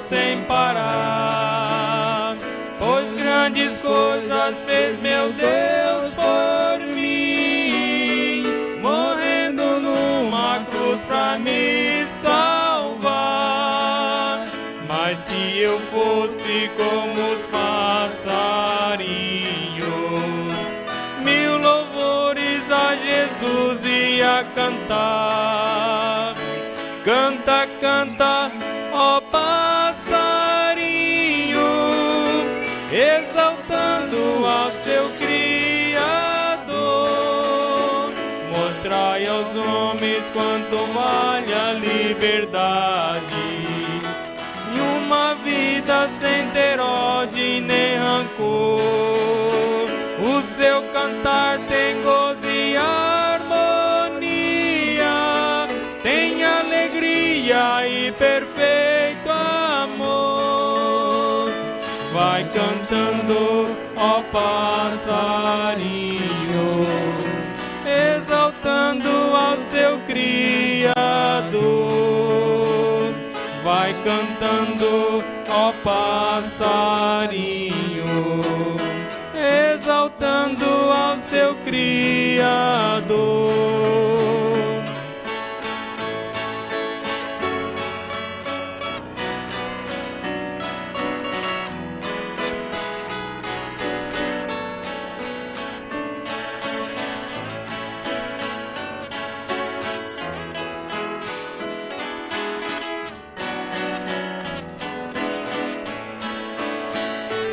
sem parar, pois grandes coisas fez meu Deus por mim, morrendo numa cruz pra me salvar. Mas se eu fosse como os passarinhos, mil louvores a Jesus ia cantar. Canta, canta, ó passarinho, exaltando ao seu Criador. Mostrai aos homens quanto vale a liberdade, e uma vida sem ter ódio nem rancor. O seu cantar tem gozo e harmonia, tem alegria e perfeito amor. Vai cantando, ó passarinho, exaltando ao seu Criador. Vai cantando, ó passarinho, exaltando ao seu Criador.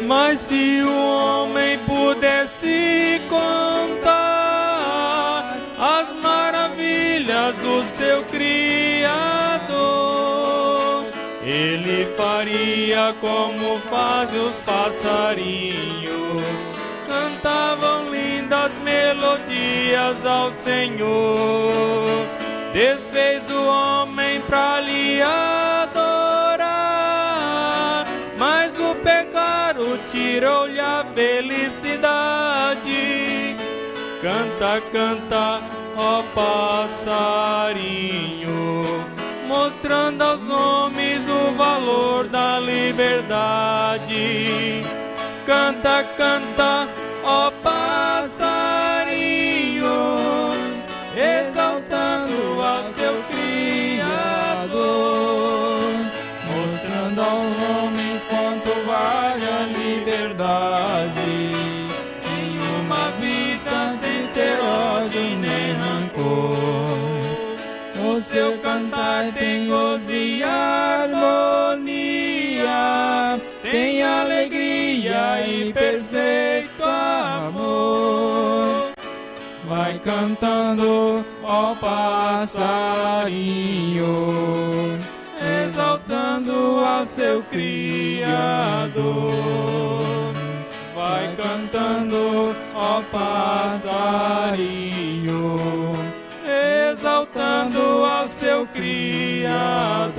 Mas se o homem pudesse contar as maravilhas do seu Criador, ele faria como fazem os passarinhos, cantavam lindas melodias ao Senhor. Desfez o homem pra lhe adorar, mas o pecado tirou-lhe a felicidade. Canta, canta, ó passarinho, mostrando aos homens o valor da liberdade. Canta, canta, ó passarinho, exaltando ao seu Criador, mostrando aos homens quanto vale a liberdade, em uma vista sem ter ódio nem rancor. O seu cantar tem gozo e harmonia, tem alegria e perfeito amor. Vai cantando, ó passarinho, exaltando ao seu Criador. Vai cantando, ó passarinho, exaltando ao seu Criador.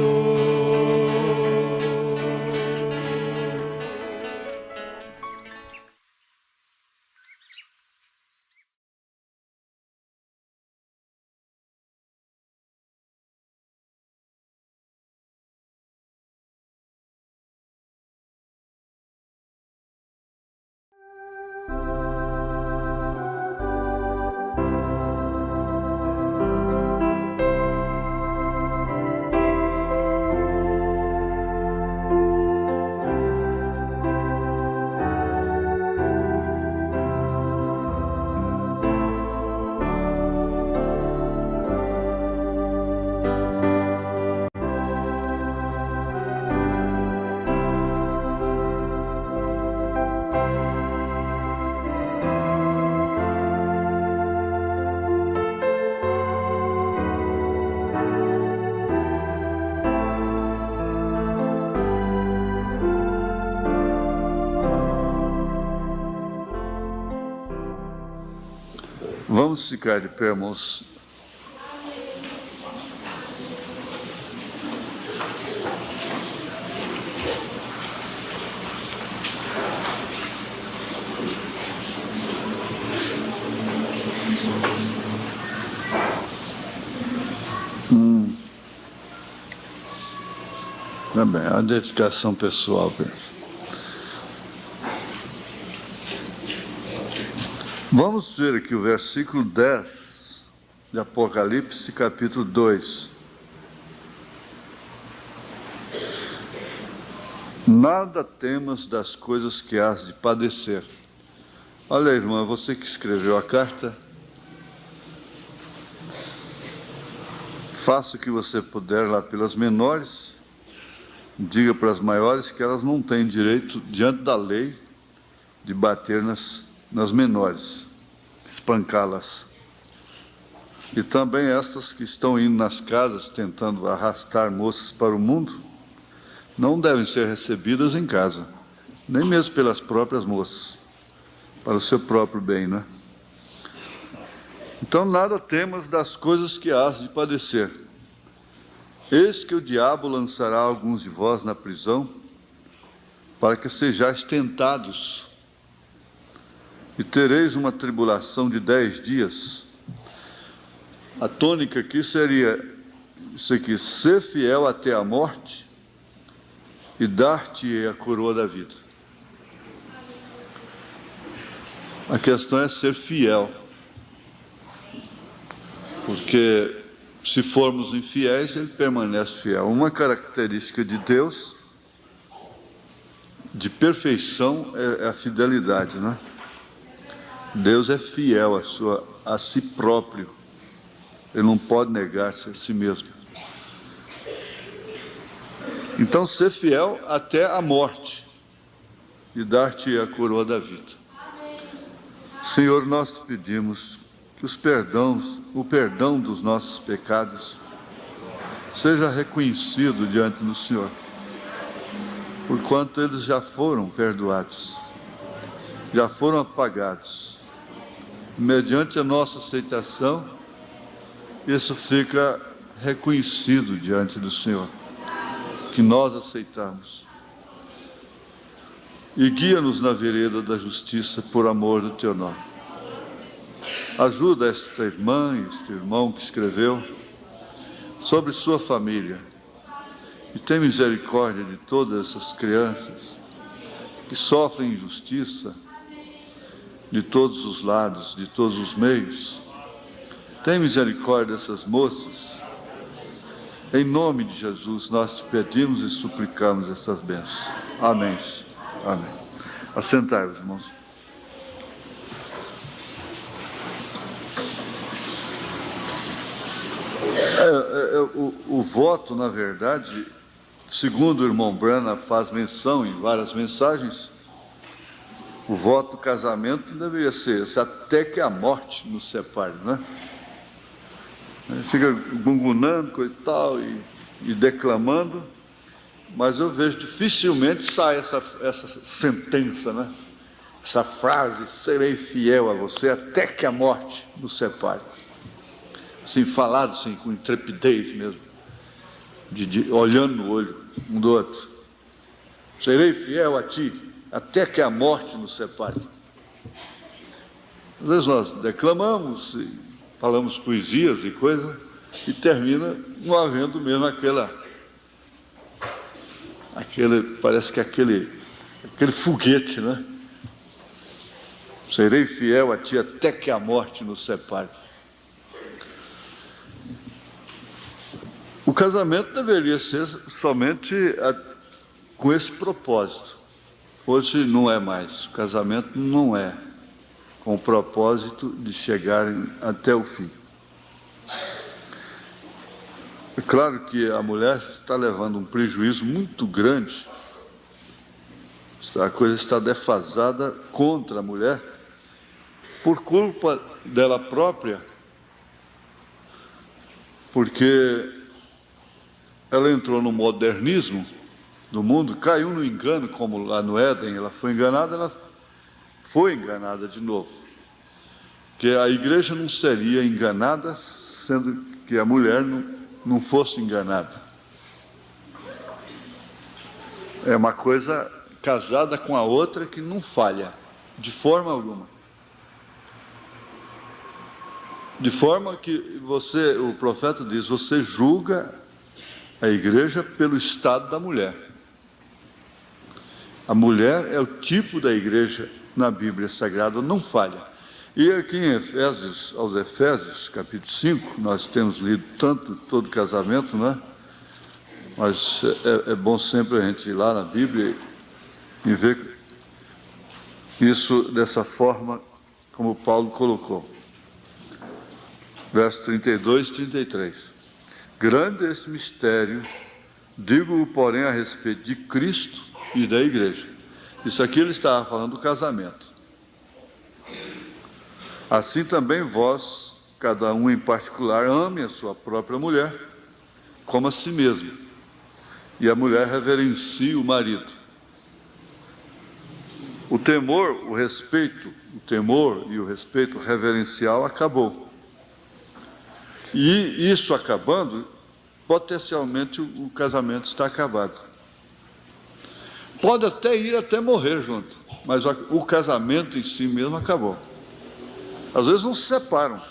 Vamos ficar de pé, irmãos. Também, a dedicação pessoal. Vamos ver aqui o versículo 10 de Apocalipse, capítulo 2. Nada temas das coisas que hás de padecer. Olha, irmã, você que escreveu a carta, faça o que você puder lá pelas menores, diga para as maiores que elas não têm direito, diante da lei, de bater nas menores, espancá-las. E também estas que estão indo nas casas, tentando arrastar moças para o mundo, não devem ser recebidas em casa, nem mesmo pelas próprias moças, para o seu próprio bem, né? Então, nada temas das coisas que hás de padecer. Eis que o diabo lançará alguns de vós na prisão, para que sejais tentados, e tereis uma tribulação de 10 dias. A tônica aqui seria isso aqui: ser fiel até a morte, e dar-te a coroa da vida. A questão é ser fiel, porque se formos infiéis, ele permanece fiel. Uma característica de Deus, de perfeição, é a fidelidade, né? Deus é fiel a si próprio. Ele não pode negar-se a si mesmo. Então, ser fiel até a morte e dar-te a coroa da vida. Senhor, nós te pedimos que o perdão dos nossos pecados seja reconhecido diante do Senhor, porquanto eles já foram perdoados, já foram apagados. Mediante a nossa aceitação, isso fica reconhecido diante do Senhor, que nós aceitamos. E guia-nos na vereda da justiça por amor do teu nome. Ajuda esta irmã e este irmão que escreveu sobre sua família. E tem misericórdia de todas essas crianças que sofrem injustiça de todos os lados, de todos os meios. Tem misericórdia dessas moças. Em nome de Jesus, nós te pedimos e suplicamos essas bênçãos. Amém. Amém. Assentai-vos, irmãos. O voto, na verdade, segundo o irmão Branham faz menção em várias mensagens, o voto do casamento deveria ser esse: até que a morte nos separe, né? Fica gungunando, coitado, e declamando, mas eu vejo dificilmente sai essa sentença, né? Essa frase: serei fiel a você até que a morte nos separe. Assim, falado assim, com intrepidez mesmo, olhando no olho um do outro. Serei fiel a ti até que a morte nos separe. Às vezes nós declamamos e falamos poesias e coisas, e termina não havendo mesmo parece que aquele foguete, né? Serei fiel a ti até que a morte nos separe. O casamento deveria ser somente com esse propósito. Hoje não é mais. O casamento não é com o propósito de chegarem até o fim. É claro que a mulher está levando um prejuízo muito grande. A coisa está defasada contra a mulher por culpa dela própria, porque ela entrou no modernismo do mundo, caiu no engano, como lá no Éden ela foi enganada de novo. Que a igreja não seria enganada, sendo que a mulher não fosse enganada. É uma coisa casada com a outra que não falha, de forma alguma. De forma que o profeta diz, você julga a igreja pelo estado da mulher. A mulher é o tipo da igreja na Bíblia Sagrada, não falha. E aqui em Efésios, aos Efésios, capítulo 5, nós temos lido tanto todo casamento, né? Mas é bom sempre a gente ir lá na Bíblia e ver isso dessa forma como Paulo colocou. Versos 32 e 33. Grande esse mistério, digo-o, porém, a respeito de Cristo e da igreja. Isso aqui ele estava falando do casamento. Assim também vós, cada um em particular, ame a sua própria mulher como a si mesmo, e a mulher reverencie o marido. O temor e o respeito reverencial acabou. E isso acabando, potencialmente o casamento está acabado. Pode até ir até morrer junto, mas o casamento em si mesmo acabou. Às vezes não se separam,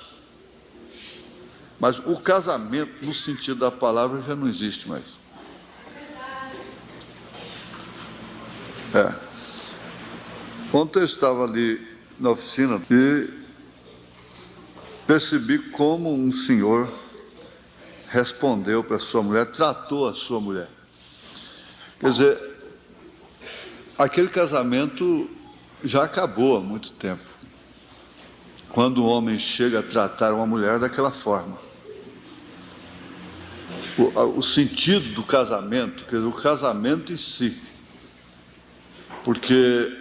mas o casamento, no sentido da palavra, já não existe mais. Ontem eu estava ali na oficina e percebi como um senhor respondeu para a sua mulher, tratou a sua mulher. Quer dizer, aquele casamento já acabou há muito tempo, quando o homem chega a tratar uma mulher daquela forma. O sentido do casamento, quer dizer, o casamento em si, porque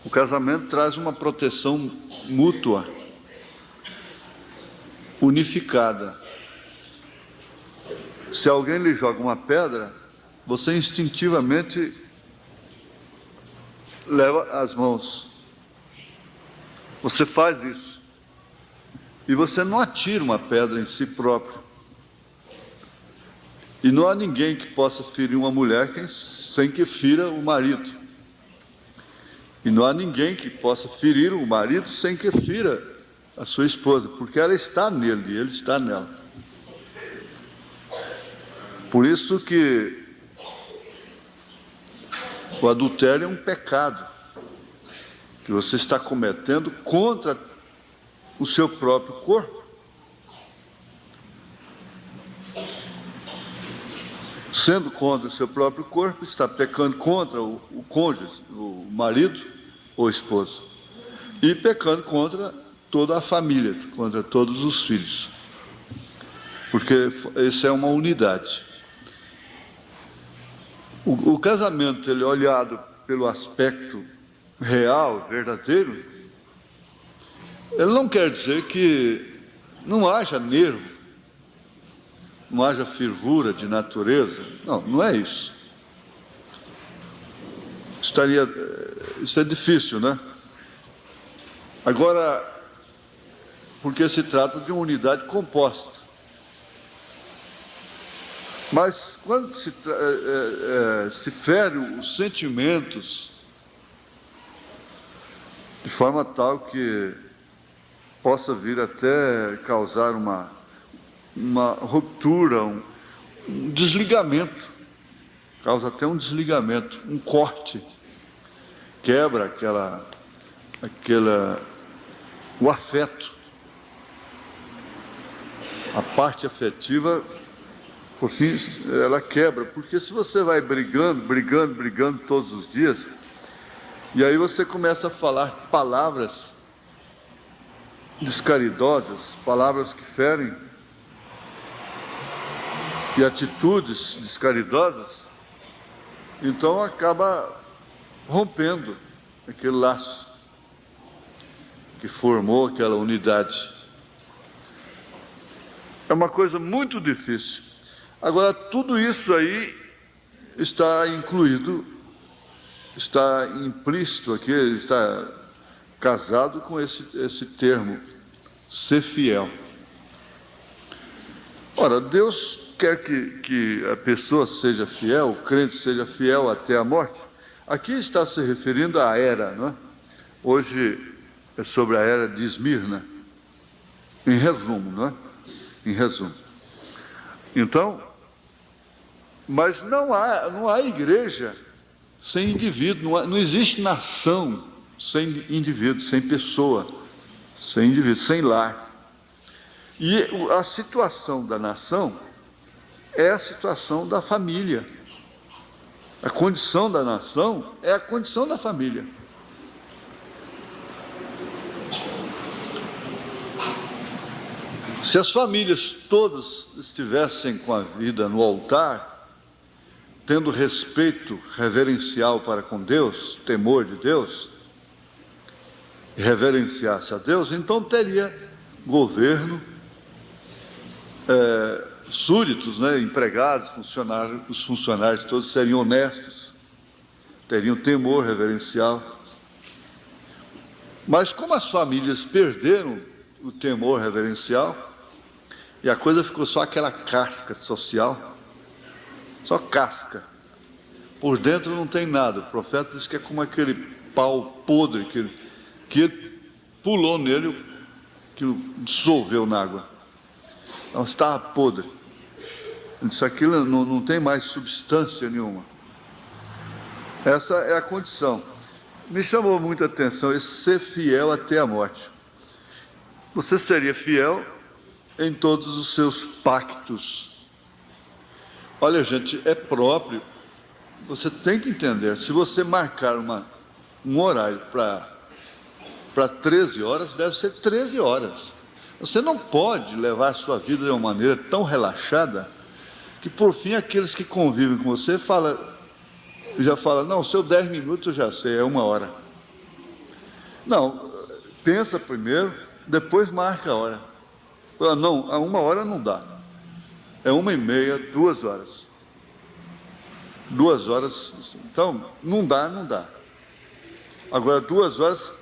o casamento traz uma proteção mútua, unificada. Se alguém lhe joga uma pedra, você instintivamente leva as mãos. Você faz isso. E você não atira uma pedra em si próprio. E não há ninguém que possa ferir uma mulher sem que fira o marido. E não há ninguém que possa ferir o marido sem que fira a sua esposa, porque ela está nele e ele está nela. Por isso que o adultério é um pecado que você está cometendo contra o seu próprio corpo. Sendo contra o seu próprio corpo, está pecando contra o cônjuge, o marido ou esposo, e pecando contra toda a família, contra todos os filhos, porque isso é uma unidade. O casamento, ele olhado pelo aspecto real, verdadeiro, ele não quer dizer que não haja nervo, não haja fervura de natureza. Não, não é isso. Isso é difícil, né? Agora, porque se trata de uma unidade composta. Mas quando se fere os sentimentos de forma tal que possa vir até causar uma ruptura, um desligamento, causa até um desligamento, um corte, quebra o afeto, a parte afetiva, por fim, ela quebra, porque se você vai brigando todos os dias, e aí você começa a falar palavras descaridosas, palavras que ferem, e atitudes descaridosas, então acaba rompendo aquele laço que formou aquela unidade. É uma coisa muito difícil. Agora, tudo isso aí está incluído, está implícito aqui, está casado com esse termo, ser fiel. Ora, Deus quer que a pessoa seja fiel, o crente seja fiel até a morte. Aqui está se referindo à era, não é? Hoje é sobre a era de Esmirna, em resumo, não é? Em resumo. Então, Mas não há igreja sem indivíduo, não existe nação sem indivíduo, sem pessoa, sem indivíduo, sem lar. E a situação da nação é a situação da família. A condição da nação é a condição da família. Se as famílias todas estivessem com a vida no altar, tendo respeito reverencial para com Deus, temor de Deus, e reverenciasse a Deus, então teria governo, súditos, empregados, funcionários, os funcionários todos seriam honestos, teriam temor reverencial. Mas como as famílias perderam o temor reverencial, e a coisa ficou só aquela casca social, só casca. Por dentro não tem nada. O profeta diz que é como aquele pau podre que pulou nele, que dissolveu na água. Então estava podre. Isso aqui não tem mais substância nenhuma. Essa é a condição. Me chamou muita atenção esse ser fiel até a morte. Você seria fiel em todos os seus pactos. Olha, gente, é próprio. Você tem que entender, se você marcar um horário para 13 horas, deve ser 13 horas. Você não pode levar a sua vida de uma maneira tão relaxada que, por fim, aqueles que convivem com você já falam, não, seu 10 minutos eu já sei, é 1 hora. Não, pensa primeiro, depois marca a hora. Não, a 1 hora não dá. É 1h30, 2 horas. 2 horas, então, não dá. Agora, 2 horas,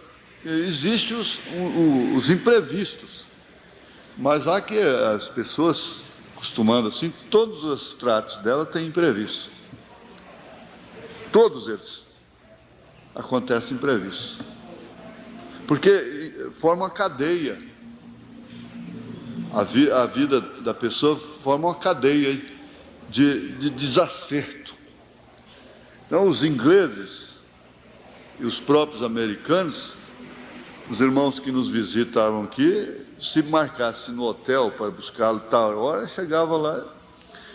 existem os imprevistos. Mas há que as pessoas, acostumando assim, todos os tratos dela têm imprevistos. Todos eles acontecem imprevistos. Porque forma uma cadeia. A vida da pessoa forma uma cadeia de desacerto. Então, os ingleses e os próprios americanos, os irmãos que nos visitavam aqui, se marcasse no hotel para buscá-lo tal hora, chegava lá,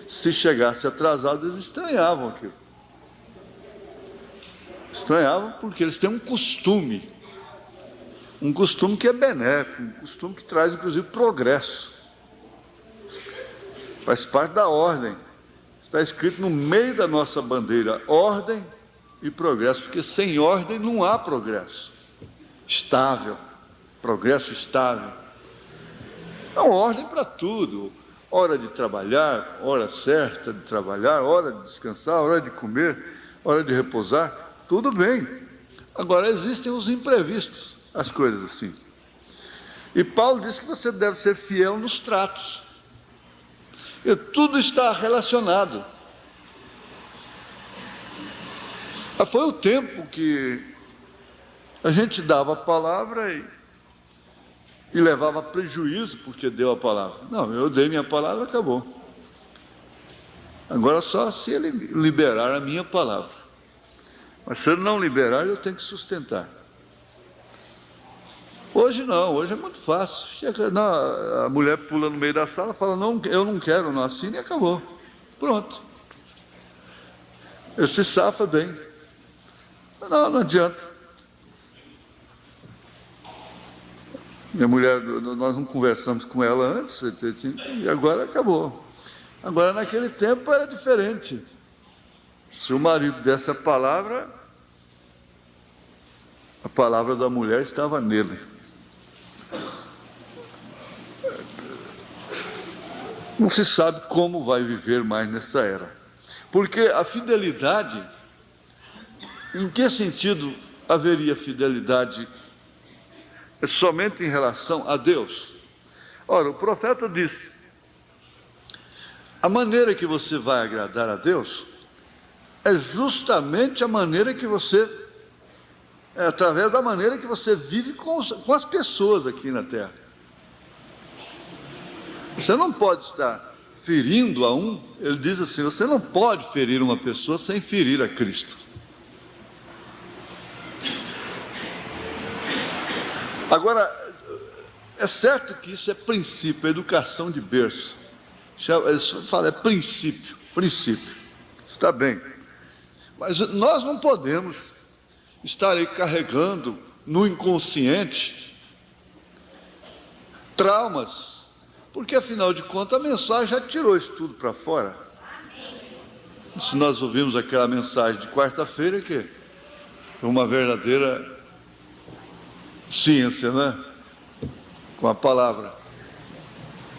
se chegasse atrasado, eles estranhavam aquilo. Estranhavam porque eles têm um costume que é benéfico, um costume que traz, inclusive, progresso. Faz parte da ordem. Está escrito no meio da nossa bandeira, ordem e progresso, porque sem ordem não há progresso estável, progresso estável. Então, ordem para tudo. Hora de trabalhar, hora certa de trabalhar, hora de descansar, hora de comer, hora de repousar, tudo bem. Agora, existem os imprevistos, as coisas assim. E Paulo diz que você deve ser fiel nos tratos. E tudo está relacionado. Foi o tempo que a gente dava a palavra e levava prejuízo porque deu a palavra. Não, eu dei minha palavra, acabou. Agora só se ele liberar a minha palavra. Mas se ele não liberar, eu tenho que sustentar. Hoje não, hoje é muito fácil. Chega, não, a mulher pula no meio da sala, fala, não, eu não quero, não assino, e acabou. Pronto. Ele se safa bem. Não adianta. Minha mulher, nós não conversamos com ela antes, e agora acabou. Agora, naquele tempo era diferente. Se o marido desse a palavra da mulher estava nele. Não se sabe como vai viver mais nessa era. Porque a fidelidade, em que sentido haveria fidelidade somente em relação a Deus? Ora, o profeta disse, a maneira que você vai agradar a Deus é justamente a maneira que você, através da maneira que você vive com as pessoas aqui na terra. Você não pode estar ferindo a um, ele diz assim: você não pode ferir uma pessoa sem ferir a Cristo. Agora, é certo que isso é princípio, é educação de berço. Eles falam, é princípio, está bem. Mas nós não podemos estar aí carregando no inconsciente traumas, porque afinal de contas a mensagem já tirou isso tudo para fora. Se nós ouvimos aquela mensagem de quarta-feira, que é uma verdadeira ciência, né? Com a palavra.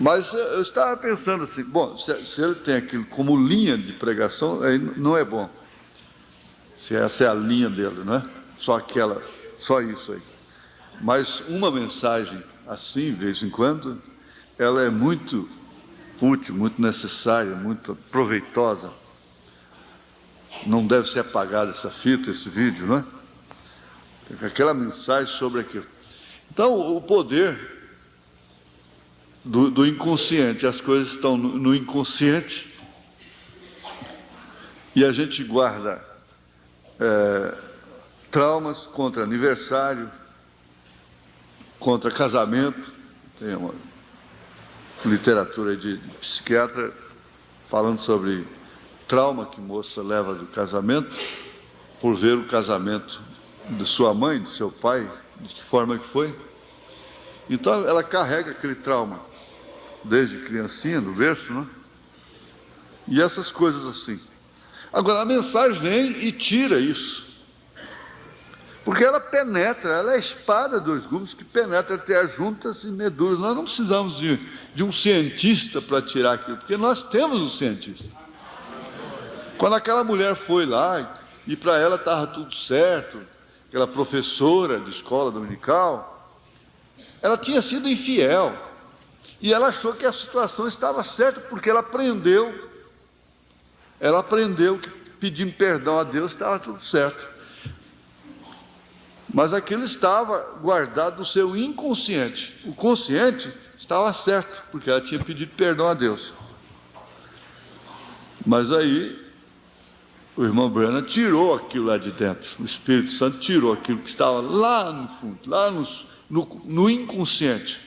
Mas eu estava pensando assim, bom, se ele tem aquilo como linha de pregação, aí não é bom. Se essa é a linha dele, não é? Só isso aí. Mas uma mensagem assim, de vez em quando, ela é muito útil, muito necessária, muito proveitosa. Não deve ser apagada essa fita, esse vídeo, não é? Aquela mensagem sobre aquilo. Então, o poder do inconsciente, as coisas estão no inconsciente, e a gente guarda traumas contra aniversário, contra casamento. Tem uma literatura de psiquiatra falando sobre trauma que moça leva do casamento, por ver o casamento de sua mãe, de seu pai, de que forma que foi. Então ela carrega aquele trauma desde criancinha, no berço, né? E essas coisas assim. Agora a mensagem vem e tira isso, porque ela penetra, ela é a espada dos gumes que penetra até as juntas e medulas. Nós não precisamos de um cientista para tirar aquilo, porque nós temos um cientista. Quando aquela mulher foi lá e para ela estava tudo certo, aquela professora de escola dominical, ela tinha sido infiel e ela achou que a situação estava certa, porque ela aprendeu que pedindo perdão a Deus estava tudo certo. Mas aquilo estava guardado no seu inconsciente. O consciente estava certo, porque ela tinha pedido perdão a Deus. Mas aí o irmão Branham tirou aquilo lá de dentro. O Espírito Santo tirou aquilo que estava lá no fundo, lá no inconsciente.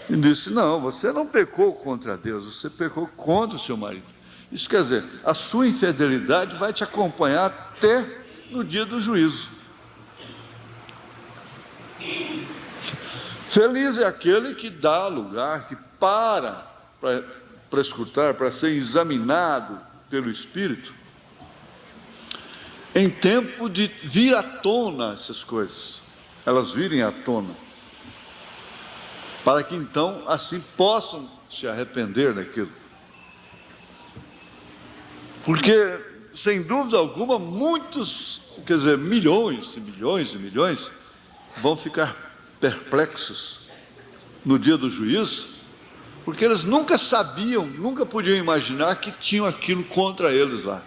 E disse: não, você não pecou contra Deus, você pecou contra o seu marido. Isso quer dizer, a sua infidelidade vai te acompanhar até no dia do juízo. Feliz é aquele que dá lugar, que para escutar, para ser examinado pelo Espírito, em tempo de vir à tona essas coisas, elas virem à tona, para que então assim possam se arrepender daquilo. Porque, sem dúvida alguma, muitos, quer dizer, milhões e milhões e milhões, vão ficar perplexos no dia do juízo, porque eles nunca sabiam, nunca podiam imaginar que tinham aquilo contra eles lá.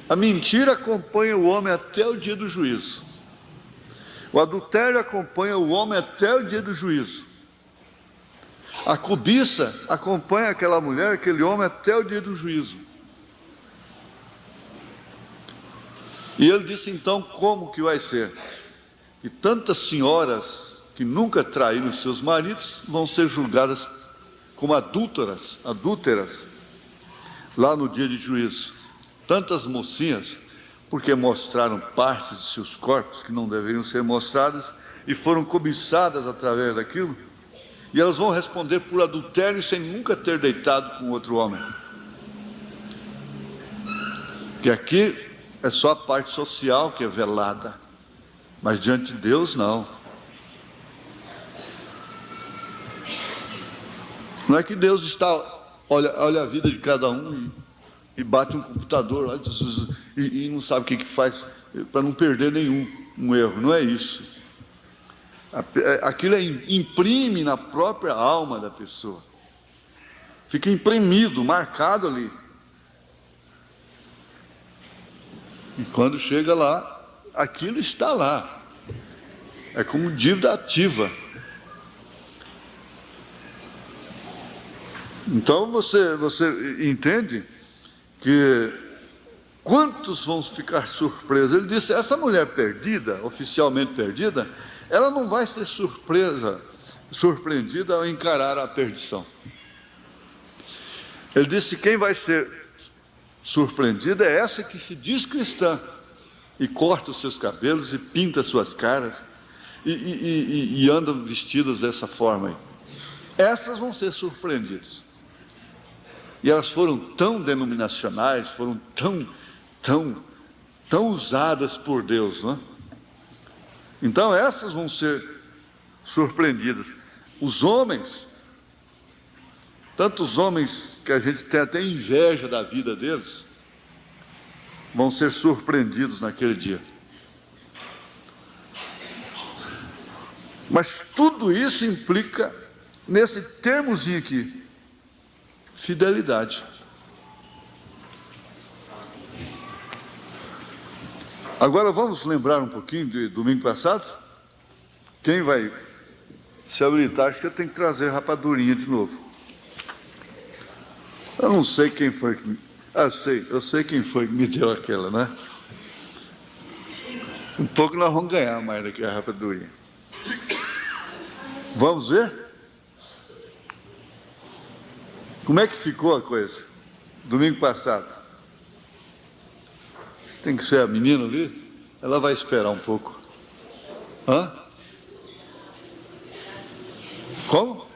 A mentira acompanha o homem até o dia do juízo. O adultério acompanha o homem até o dia do juízo. A cobiça acompanha aquela mulher, aquele homem até o dia do juízo. E ele disse então como que vai ser? Que tantas senhoras que nunca traíram seus maridos vão ser julgadas como adúlteras, lá no dia de juízo. Tantas mocinhas, porque mostraram partes de seus corpos que não deveriam ser mostradas e foram cobiçadas através daquilo, e elas vão responder por adultério sem nunca ter deitado com outro homem. Que aqui é só a parte social que é velada, mas diante de Deus não. Não é que Deus olha a vida de cada um e bate um computador lá e não sabe o que faz para não perder um erro. Não é isso. Aquilo imprime na própria alma da pessoa. Fica imprimido, marcado ali. E quando chega lá, aquilo está lá. É como dívida ativa. Então você entende que quantos vão ficar surpresos? Ele disse, essa mulher perdida, oficialmente perdida, ela não vai ser surpreendida ao encarar a perdição. Ele disse, quem vai ser surpreendida é essa que se diz cristã, e corta os seus cabelos, e pinta as suas caras, e andam vestidas dessa forma aí. Essas vão ser surpreendidas. E elas foram tão denominacionais, foram tão usadas por Deus, não é? Então essas vão ser surpreendidas. Os homens, tantos homens que a gente tem até inveja da vida deles, vão ser surpreendidos naquele dia. Mas tudo isso implica nesse termozinho aqui, fidelidade. Agora vamos lembrar um pouquinho de domingo passado? Quem vai se habilitar, acho que eu tenho que trazer a rapadurinha de novo. Eu não sei quem foi que... eu sei quem foi que me deu aquela, né? Um pouco nós vamos ganhar mais daqui a rapadurinha. Vamos ver? Como é que ficou a coisa? Domingo passado. Tem que ser a menina ali. Ela vai esperar um pouco. Hã? Como?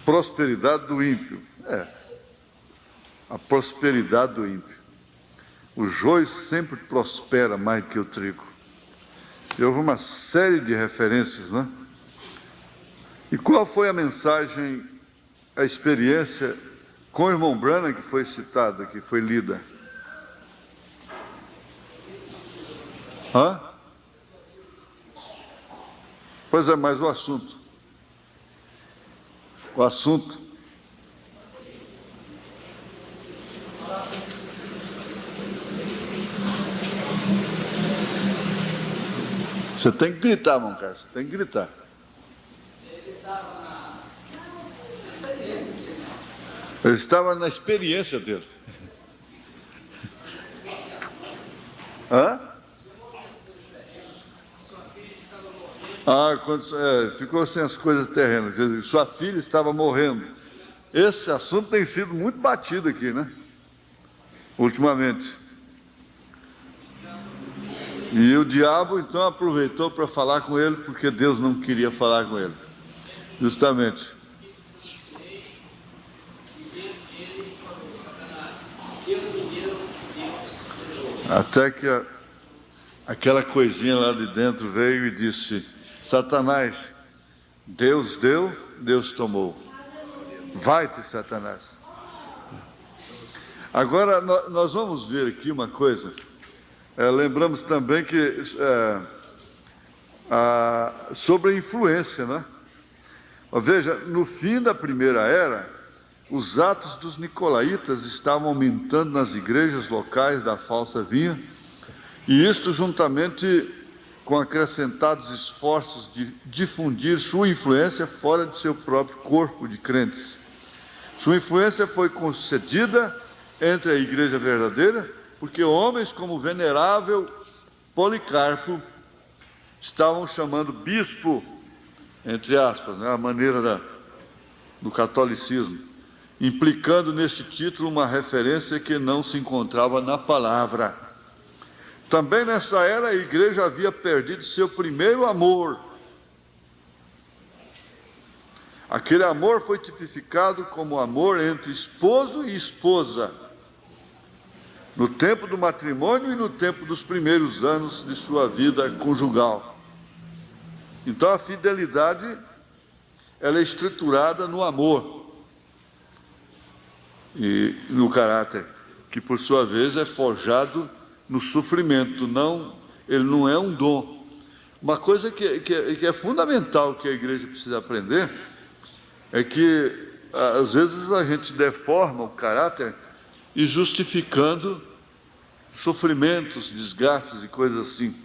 Prosperidade do ímpio. A prosperidade do ímpio. O joio sempre prospera mais que o trigo. E houve uma série de referências, né? E qual foi a mensagem, a experiência com o irmão Branham que foi citada, que foi lida? Hã? Pois é, mas o assunto. O assunto. Você tem que gritar, irmão Carlos, você tem que gritar. Ele estava na experiência dele. Hã? Ficou sem as coisas terrenas. Quer dizer, sua filha estava morrendo. Esse assunto tem sido muito batido aqui, né? Ultimamente. E o diabo, então, aproveitou para falar com ele, porque Deus não queria falar com ele. Justamente. Até que aquela coisinha lá de dentro veio e disse, Satanás, Deus deu, Deus tomou. Vai-te, Satanás. Agora, nós vamos ver aqui uma coisa. Lembramos também que sobre a influência, né? Veja, no fim da primeira era, os atos dos nicolaítas estavam aumentando nas igrejas locais da falsa vinha, e isto juntamente com acrescentados esforços de difundir sua influência fora de seu próprio corpo de crentes. Sua influência foi concedida entre a igreja verdadeira, porque homens como o venerável Policarpo estavam chamando bispo, entre aspas, né, a maneira do catolicismo, implicando nesse título uma referência que não se encontrava na palavra. Também nessa era a igreja havia perdido seu primeiro amor. Aquele amor foi tipificado como amor entre esposo e esposa, no tempo do matrimônio e no tempo dos primeiros anos de sua vida conjugal. Então a fidelidade, ela é estruturada no amor e no caráter, que por sua vez é forjado no sofrimento. Ele não é um dom. Uma coisa que é fundamental que a igreja precisa aprender é que às vezes a gente deforma o caráter e justificando sofrimentos, desgastes e coisas assim.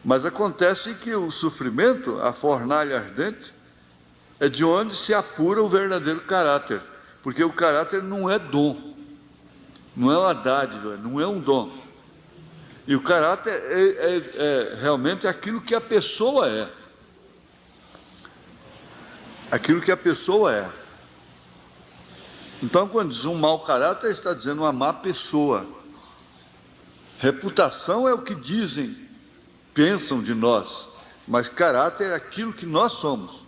Mas acontece que o sofrimento, a fornalha ardente, é de onde se apura o verdadeiro caráter, porque o caráter não é dom, não é uma dádiva, não é um dom. E o caráter é realmente aquilo que a pessoa é. Aquilo que a pessoa é. Então, quando diz um mau caráter, está dizendo uma má pessoa. Reputação é o que dizem, pensam de nós, mas caráter é aquilo que nós somos.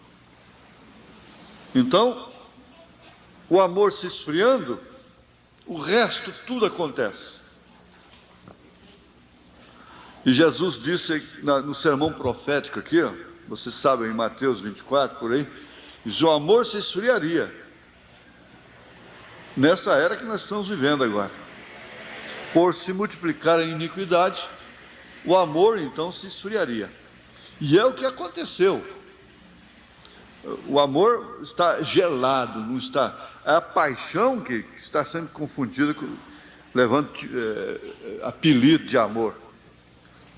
Então, o amor se esfriando, o resto tudo acontece. E Jesus disse no sermão profético aqui, ó, vocês sabem, em Mateus 24, por aí, diz: o amor se esfriaria. Nessa era que nós estamos vivendo agora. Por se multiplicar a iniquidade, o amor então se esfriaria. E é o que aconteceu. O amor está gelado, não está. É a paixão que está sendo confundida com, levando apelido de amor.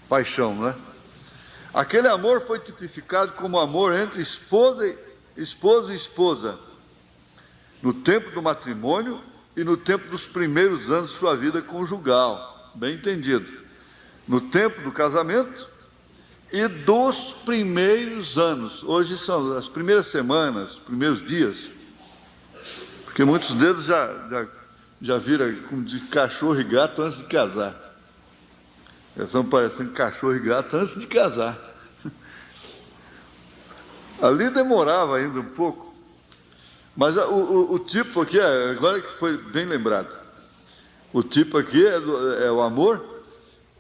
Paixão, né? Aquele amor foi tipificado como amor entre esposa e esposa, no tempo do matrimônio e no tempo dos primeiros anos de sua vida conjugal, bem entendido. No tempo do casamento e dos primeiros anos. Hoje são as primeiras semanas, os primeiros dias, porque muitos deles já viram como de cachorro e gato antes de casar. Eles estão parecendo cachorro e gato antes de casar. Ali demorava ainda um pouco. Mas o tipo aqui, agora que foi bem lembrado, o tipo aqui é o amor,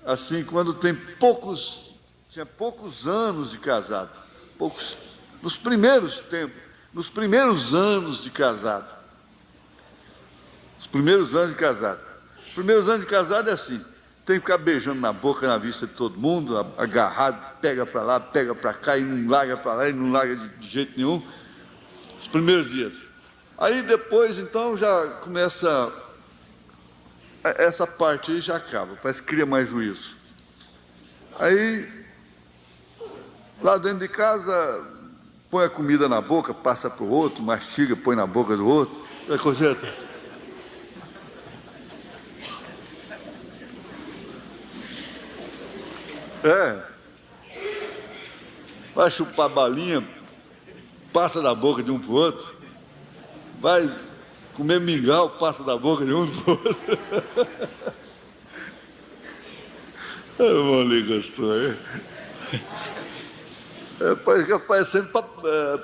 assim, quando tinha poucos anos de casado, nos primeiros tempos, nos primeiros anos de casado. Os primeiros anos de casado. Os primeiros anos de casado é assim, tem que ficar beijando na boca, na vista de todo mundo, agarrado, pega para lá, pega para cá, e não larga para lá, e não larga de jeito nenhum. Os primeiros dias. Aí depois, então, já começa, essa parte aí já acaba, parece que cria mais juízo. Aí, lá dentro de casa, põe a comida na boca, passa para o outro, mastiga, põe na boca do outro, Coseta. Vai chupar balinha, passa da boca de um para o outro, vai comer mingau, passa da boca de um para o outro. Vamos ali, gostou, parecendo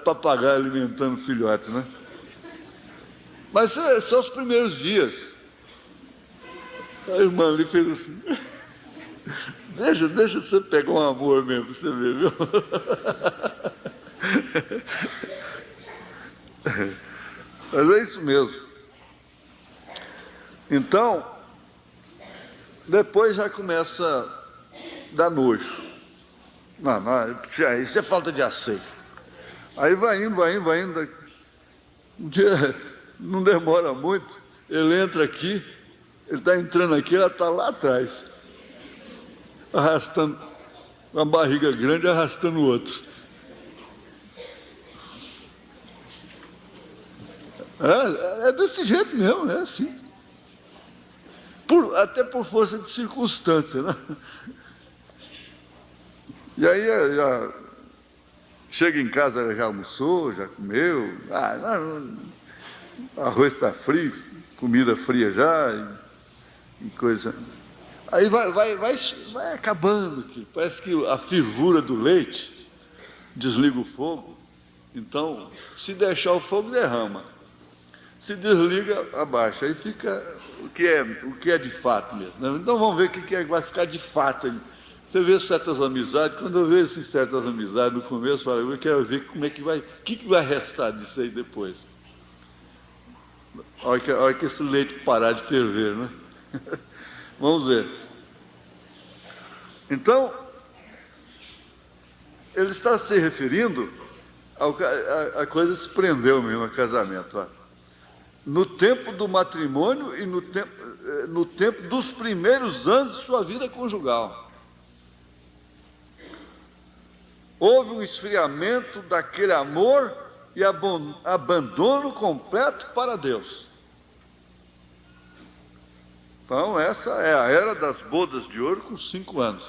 papagaio alimentando filhotes, né? Mas são os primeiros dias. A irmã ali fez assim. Deixa você pegar um amor mesmo, você vê, viu? Mas é isso mesmo. Então, depois já começa a dar nojo. Não, isso é falta de asseio. Aí vai indo. Um dia, não demora muito, ele entra aqui, ele está entrando aqui, ela está lá atrás, arrastando, com a barriga grande, arrastando o outro. É desse jeito mesmo, é assim. Até por força de circunstância, né? E aí chega em casa, ela já almoçou, já comeu, arroz está frio, comida fria já, e coisa. Aí vai acabando aqui. Parece que a fervura do leite desliga o fogo. Então, se deixar o fogo, derrama. Se desliga, abaixa. Aí fica o que é de fato mesmo, né? Então vamos ver o que vai ficar de fato. Você vê certas amizades, quando eu vejo certas amizades no começo, eu quero ver como é que vai, o que vai restar disso aí depois. A hora que esse leite parar de ferver, né? Vamos ver. Então, ele está se referindo a coisa se prendeu mesmo a casamento. Ó. No tempo do matrimônio e no tempo dos primeiros anos de sua vida conjugal. Houve um esfriamento daquele amor e abandono completo para Deus. Então, essa é a era das bodas de ouro com 5 anos.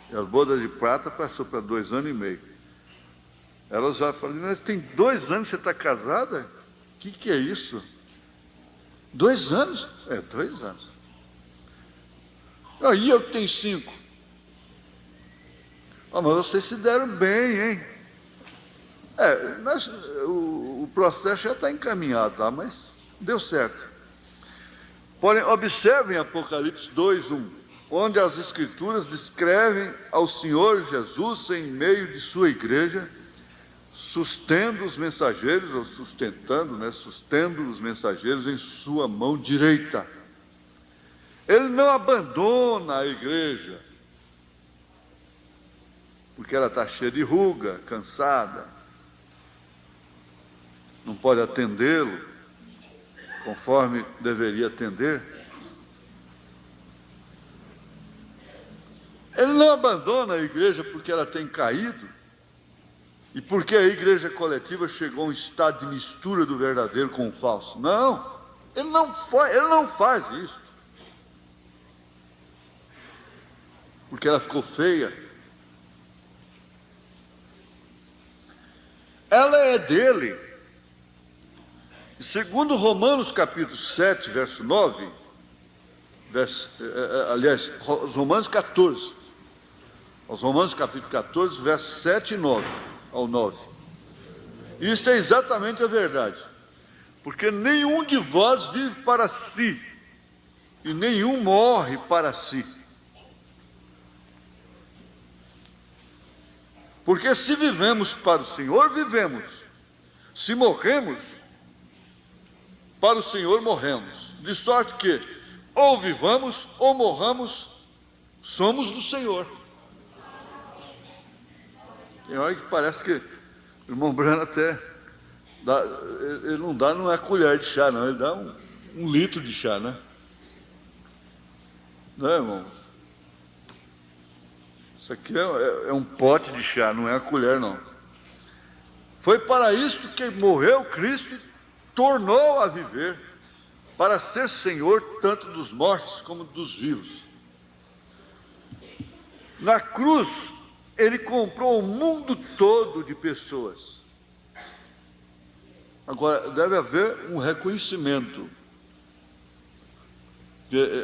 E as bodas de prata passou para 2 anos e meio. Ela já falou, mas tem 2 anos que você está casada? O que é isso? 2 anos? 2 anos. Aí eu que tenho 5. Mas vocês se deram bem, hein? O processo já está encaminhado lá, mas deu certo. Porém, observem Apocalipse 2:1, onde as Escrituras descrevem ao Senhor Jesus em meio de sua igreja, sustendo os mensageiros em sua mão direita. Ele não abandona a igreja, porque ela está cheia de ruga, cansada, não pode atendê-lo conforme deveria atender. Ele não abandona a igreja porque ela tem caído e porque a igreja coletiva chegou a um estado de mistura do verdadeiro com o falso. Não, ele não faz isso. Porque ela ficou feia. Ela é dele. Segundo Romanos capítulo 7, verso 9, Romanos 14, aos Romanos capítulo 14, verso 7 e 9, ao 9. Isto é exatamente a verdade, porque nenhum de vós vive para si, e nenhum morre para si. Porque se vivemos para o Senhor, vivemos. Se morremos, para o Senhor morremos. De sorte que, ou vivamos, ou morramos, somos do Senhor. Tem hora que parece que o irmão Brano até dá, ele não é colher de chá, não, ele dá um litro de chá, né? Não é, irmão? Isso aqui é um pote de chá, não é a colher, não. Foi para isto que morreu Cristo e tornou a viver, para ser Senhor tanto dos mortos como dos vivos. Na cruz, Ele comprou o mundo todo de pessoas. Agora, deve haver um reconhecimento.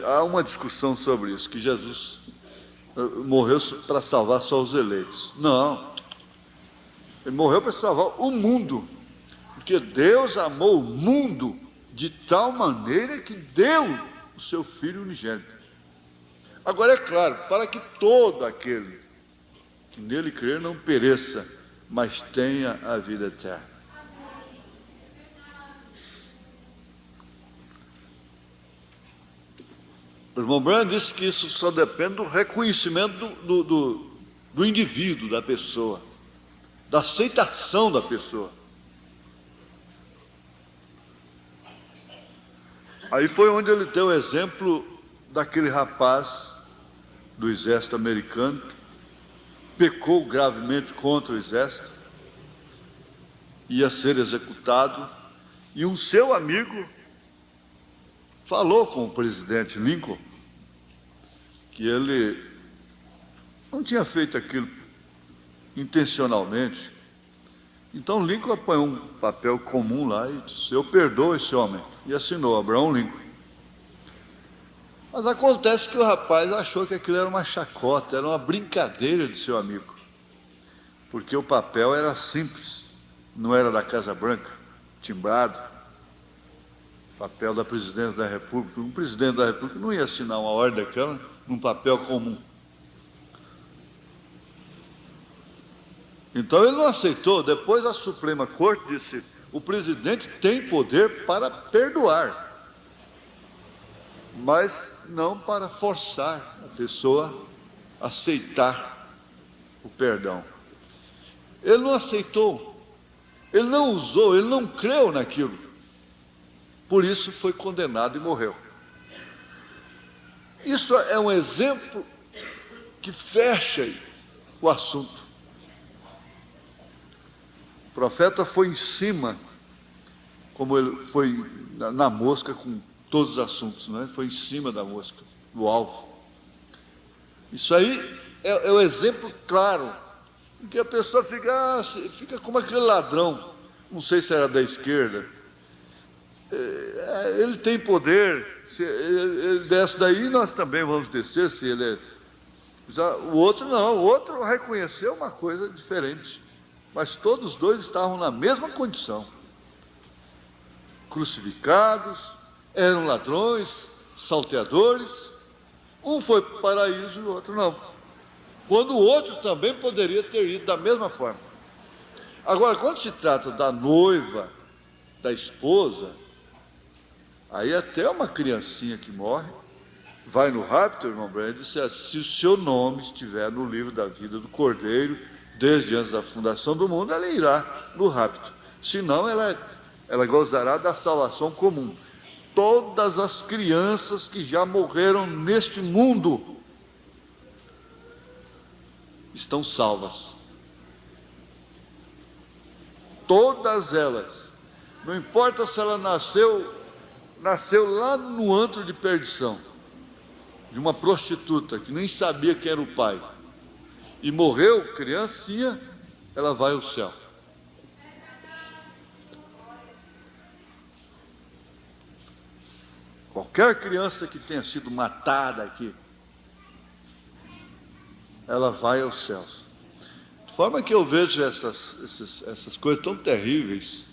Há uma discussão sobre isso, que Jesus morreu para salvar só os eleitos. Não, Ele morreu para salvar o mundo, porque Deus amou o mundo de tal maneira que deu o seu Filho unigênito. Agora é claro, para que todo aquele que nele crer não pereça, mas tenha a vida eterna. O irmão Branham disse que isso só depende do reconhecimento do indivíduo, da pessoa, da aceitação da pessoa. Aí foi onde ele deu o exemplo daquele rapaz do exército americano, que pecou gravemente contra o exército, ia ser executado, e um seu amigo falou com o presidente Lincoln que ele não tinha feito aquilo intencionalmente. Então Lincoln apanhou um papel comum lá e disse: eu perdoo esse homem, e assinou Abraham Lincoln. Mas acontece que o rapaz achou que aquilo era uma chacota, era uma brincadeira de seu amigo, porque o papel era simples, não era da Casa Branca, timbrado, papel da presidência da República. Um presidente da República não ia assinar uma ordem daquela num papel comum. Então ele não aceitou. Depois a Suprema Corte disse: o presidente tem poder para perdoar, mas não para forçar a pessoa a aceitar o perdão. Ele não aceitou, ele não usou, ele não creu naquilo. Por isso foi condenado e morreu. Isso é um exemplo que fecha o assunto. profeta foi em cima, como ele foi na mosca com todos os assuntos, né? Foi em cima da mosca, do alvo. Isso aí é o exemplo claro, porque a pessoa fica como aquele ladrão, não sei se era da esquerda, ele tem poder, se ele desce daí, nós também vamos descer, se ele o outro não, o outro reconheceu uma coisa diferente, mas todos os dois estavam na mesma condição, crucificados, eram ladrões, salteadores, um foi para o paraíso e o outro não, quando o outro também poderia ter ido da mesma forma. Agora, quando se trata da noiva, da esposa, aí até uma criancinha que morre, vai no rapto, irmão Breno, e diz assim, se o seu nome estiver no livro da vida do Cordeiro, desde antes da fundação do mundo, ela irá no rapto. Senão, ela gozará da salvação comum. Todas as crianças que já morreram neste mundo estão salvas. Todas elas. Não importa se ela nasceu lá no antro de perdição, de uma prostituta que nem sabia quem era o pai, e morreu criancinha, ela vai ao céu. Qualquer criança que tenha sido matada aqui, ela vai aos céus. De forma que eu vejo essas coisas tão terríveis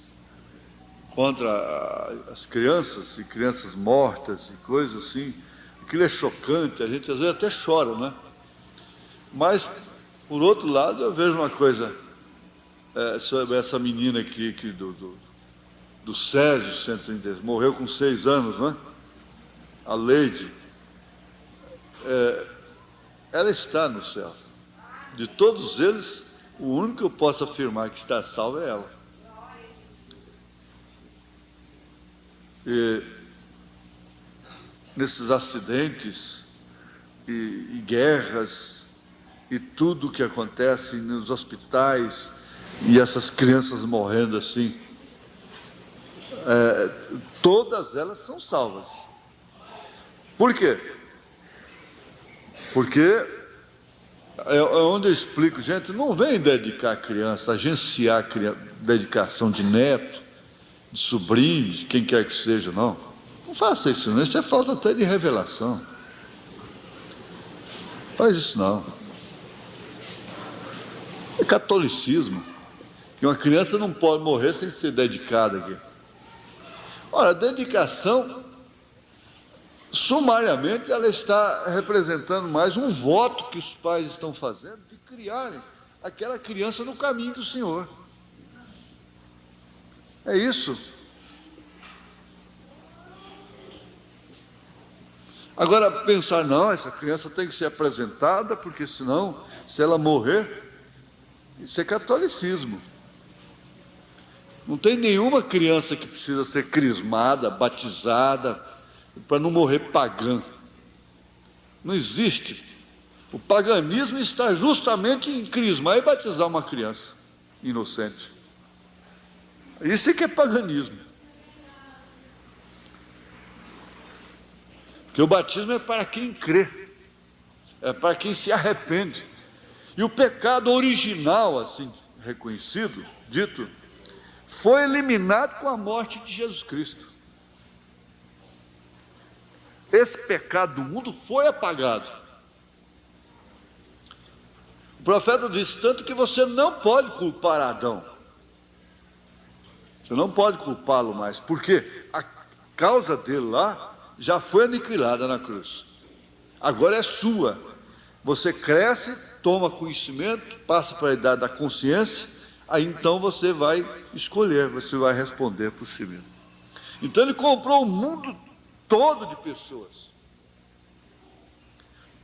contra as crianças, e crianças mortas, e coisas assim, aquilo é chocante, a gente às vezes até chora, né? Mas, por outro lado, eu vejo uma coisa, sobre essa menina aqui do Sérgio 130, morreu com 6 anos, né? A Leide, ela está no céu. De todos eles, o único que eu posso afirmar que está salvo é ela. E nesses acidentes e guerras e tudo que acontece nos hospitais e essas crianças morrendo assim, todas elas são salvas. Por quê? Porque é onde eu explico, gente, não vem dedicar a criança, agenciar a dedicação de neto, de sobrinho, de quem quer que seja, não. Não faça isso, não. Isso é falta até de revelação. Faz isso não. É catolicismo. Que uma criança não pode morrer sem ser dedicada aqui. Ora, a dedicação, sumariamente, ela está representando mais um voto que os pais estão fazendo de criarem aquela criança no caminho do Senhor. É isso. Agora, pensar, não, essa criança tem que ser apresentada, porque senão, se ela morrer, isso é catolicismo. Não tem nenhuma criança que precisa ser crismada, batizada, para não morrer pagã. Não existe. O paganismo está justamente em crismar e batizar uma criança inocente. Isso é que é paganismo. Porque o batismo é para quem crê, é para quem se arrepende. E o pecado original, assim reconhecido, dito, foi eliminado com a morte de Jesus Cristo. Esse pecado do mundo foi apagado. O profeta disse tanto que você não pode culpar Adão. Você não pode culpá-lo mais, porque a causa dele lá já foi aniquilada na cruz. Agora é sua. Você cresce, toma conhecimento, passa para a idade da consciência, aí então você vai escolher, você vai responder por si mesmo. Então ele comprou o mundo todo de pessoas.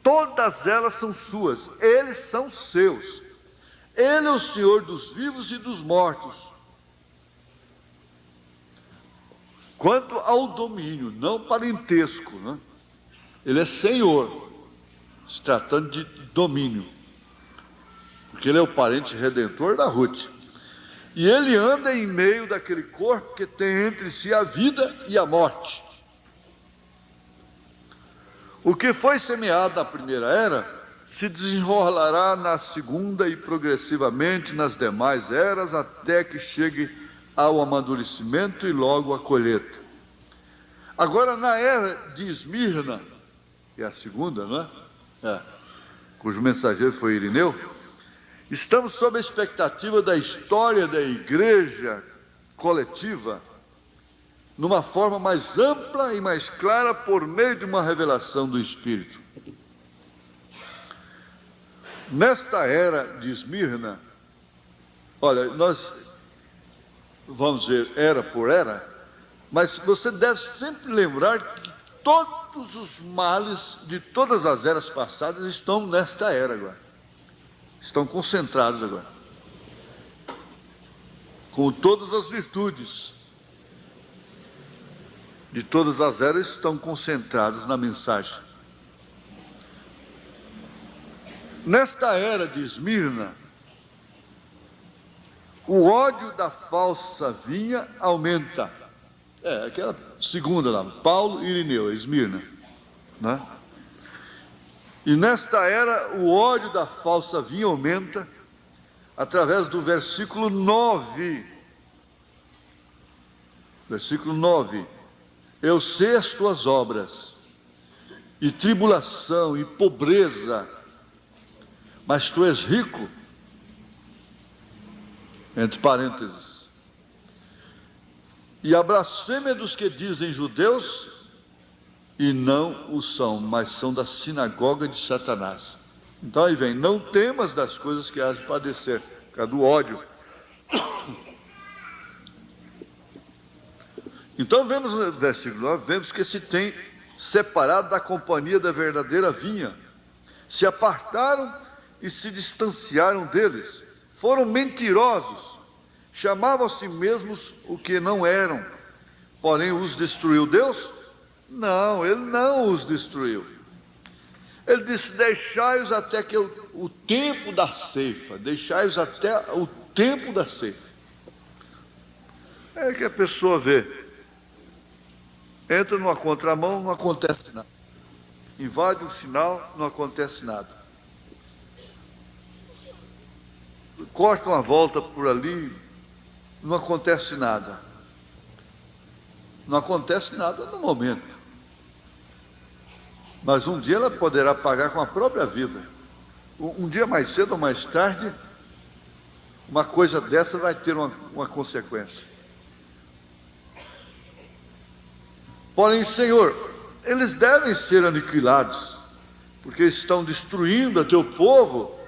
Todas elas são suas, eles são seus. Ele é o Senhor dos vivos e dos mortos. Quanto ao domínio, não parentesco, né? Ele é Senhor, se tratando de domínio, porque ele é o parente redentor da Ruth. E ele anda em meio daquele corpo que tem entre si a vida e a morte. O que foi semeado na primeira era se desenrolará na segunda e progressivamente nas demais eras, até que chegue ao amadurecimento e logo à colheita. Agora, na era de Esmirna, que é a segunda, não é? Cujo mensageiro foi Irineu, estamos sob a expectativa da história da igreja coletiva, numa forma mais ampla e mais clara por meio de uma revelação do Espírito. Nesta era de Esmirna, olha, nós vamos ver era por era, mas você deve sempre lembrar que todos os males de todas as eras passadas estão nesta era agora. Estão concentrados agora. Com todas as virtudes de todas as eras estão concentradas na mensagem. Nesta era de Esmirna, o ódio da falsa vinha aumenta. Aquela segunda lá, Paulo e Irineu, Esmirna, né? E nesta era, o ódio da falsa vinha aumenta através do versículo 9. Versículo 9. Eu sei as tuas obras, e tribulação, e pobreza, mas tu és rico, entre parênteses, e a blasfêmia dos que dizem judeus, e não o são, mas são da sinagoga de Satanás. Então aí vem, não temas das coisas que hás de padecer, por causa do ódio. Então vemos no versículo 9, vemos que se tem separado da companhia da verdadeira vinha, se apartaram e se distanciaram deles, foram mentirosos, chamavam a si mesmos o que não eram, porém os destruiu Deus? Não, ele não os destruiu. Ele disse, deixai-os até que o tempo da ceifa, deixai-os até o tempo da ceifa. É que a pessoa vê, entra numa contramão, não acontece nada. Invade um sinal, não acontece nada. Corta uma volta por ali, não acontece nada. Não acontece nada no momento. Mas um dia ela poderá pagar com a própria vida. Um dia mais cedo ou mais tarde, uma coisa dessa vai ter uma consequência. Porém, Senhor, eles devem ser aniquilados, porque estão destruindo a teu povo.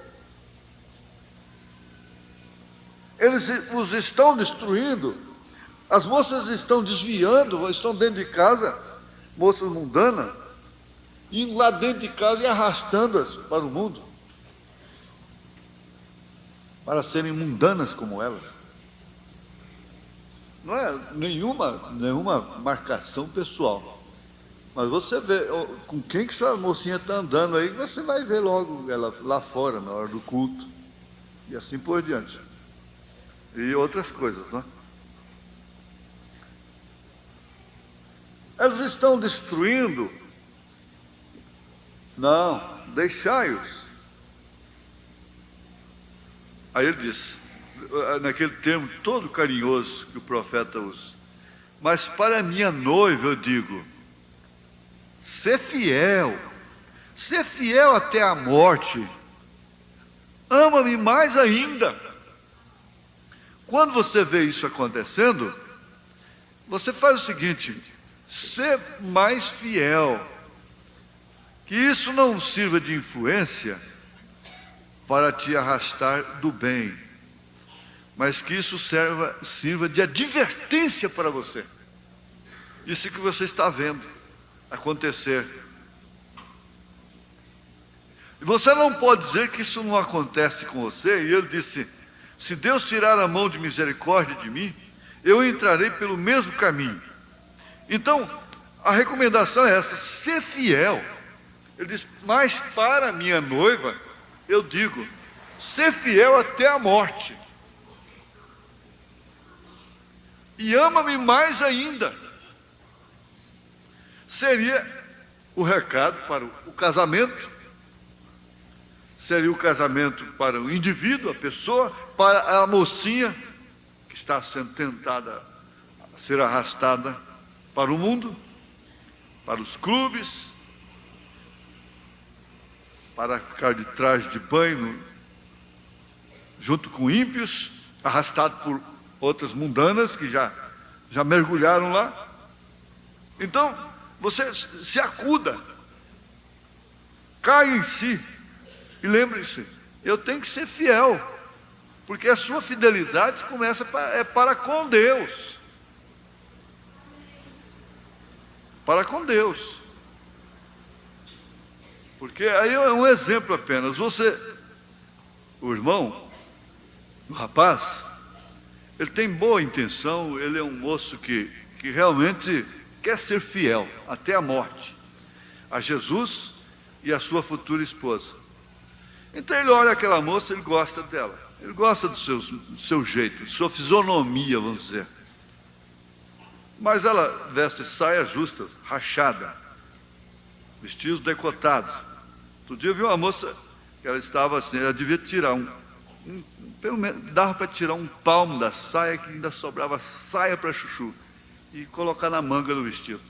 Eles os estão destruindo. As moças estão desviando, estão dentro de casa, moças mundanas, indo lá dentro de casa e arrastando-as para o mundo, para serem mundanas como elas. Não é nenhuma marcação pessoal, mas você vê com quem que sua mocinha está andando aí, você vai ver logo ela lá fora, na hora do culto, e assim por diante. E outras coisas, não é? Eles estão destruindo. Não, deixai-os. Aí ele diz, naquele termo todo carinhoso que o profeta usa, mas para minha noiva eu digo, ser fiel até a morte, ama-me mais ainda. Quando você vê isso acontecendo, você faz o seguinte, ser mais fiel, que isso não sirva de influência para te arrastar do bem, mas que isso sirva de advertência para você. Isso que você está vendo acontecer. E você não pode dizer que isso não acontece com você. E ele disse, se Deus tirar a mão de misericórdia de mim, eu entrarei pelo mesmo caminho. Então, a recomendação é essa, ser fiel. Ele diz, mas para minha noiva, eu digo, ser fiel até a morte. e ama-me mais ainda. Seria o recado para o casamento, seria o casamento para o indivíduo, a pessoa, para a mocinha que está sendo tentada a ser arrastada para o mundo, para os clubes, para ficar de traje de banho junto com ímpios, arrastado por outras mundanas que já mergulharam lá. Então, você se acuda, caia em si e lembre-se, eu tenho que ser fiel, porque a sua fidelidade começa para com Deus. Para com Deus. Porque aí é um exemplo apenas. O irmão, o rapaz, ele tem boa intenção, ele é um moço que realmente quer ser fiel até a morte a Jesus e a sua futura esposa. Então ele olha aquela moça, ele gosta dela, ele gosta do seu jeito, de sua fisionomia, vamos dizer. Mas ela veste saia justa, rachada, vestidos decotados. Outro dia eu vi uma moça que ela estava assim, ela devia tirar pelo menos dava para tirar um palmo da saia, que ainda sobrava saia para chuchu, e colocar na manga do vestido.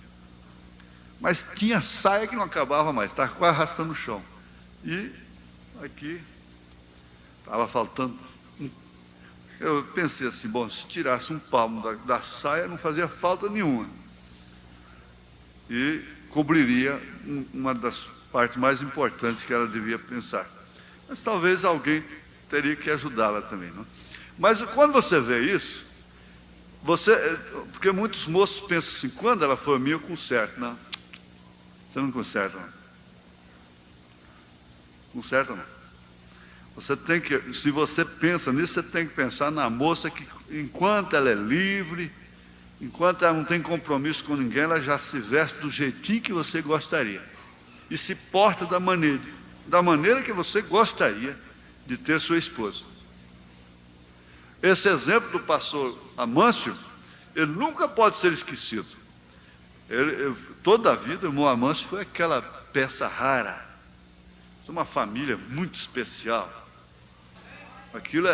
Mas tinha saia que não acabava mais, estava quase arrastando o chão. E aqui estava faltando. Eu pensei assim, bom, se tirasse um palmo da saia, não fazia falta nenhuma. E cobriria uma das partes mais importantes que ela devia pensar. Mas talvez alguém teria que ajudá-la também, não? Mas quando você vê isso, porque muitos moços pensam assim, quando ela for minha, eu conserto. Não, você não conserta, não. Conserta, não. Você tem que, se você pensa nisso, você tem que pensar na moça que, enquanto ela é livre, enquanto ela não tem compromisso com ninguém, ela já se veste do jeitinho que você gostaria. E se porta da maneira que você gostaria de ter sua esposa. Esse exemplo do pastor Amâncio, ele nunca pode ser esquecido. Toda a vida, o irmão Amâncio foi aquela peça rara. Uma família muito especial. Aquilo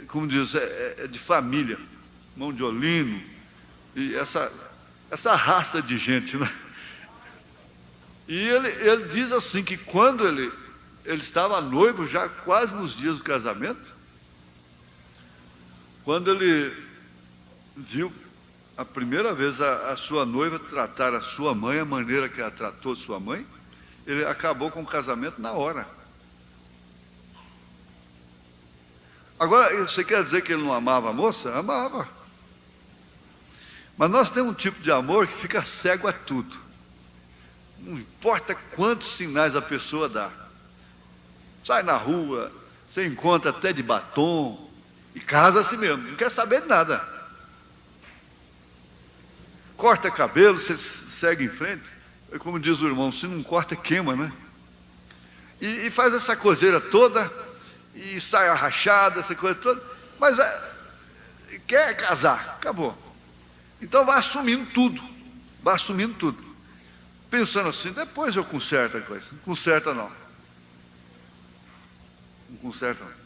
como diz, é de família. Irmão de Olino, e essa raça de gente, né? E ele diz assim, que quando ele estava noivo, já quase nos dias do casamento, quando ele viu a primeira vez a sua noiva tratar a sua mãe, a maneira que ela tratou sua mãe, ele acabou com o casamento na hora. Agora, você quer dizer que ele não amava a moça? Amava. Mas nós temos um tipo de amor que fica cego a tudo. Não importa quantos sinais a pessoa dá. Sai na rua, você encontra até de batom, e casa assim mesmo, não quer saber de nada. Corta cabelo, você segue em frente. Como diz o irmão, se não corta, queima, né? E faz essa coiseira toda, e sai rachada, essa coisa toda, mas quer casar, acabou. Então vai assumindo tudo, pensando assim, depois eu conserto a coisa. Não conserta não. Não conserta não.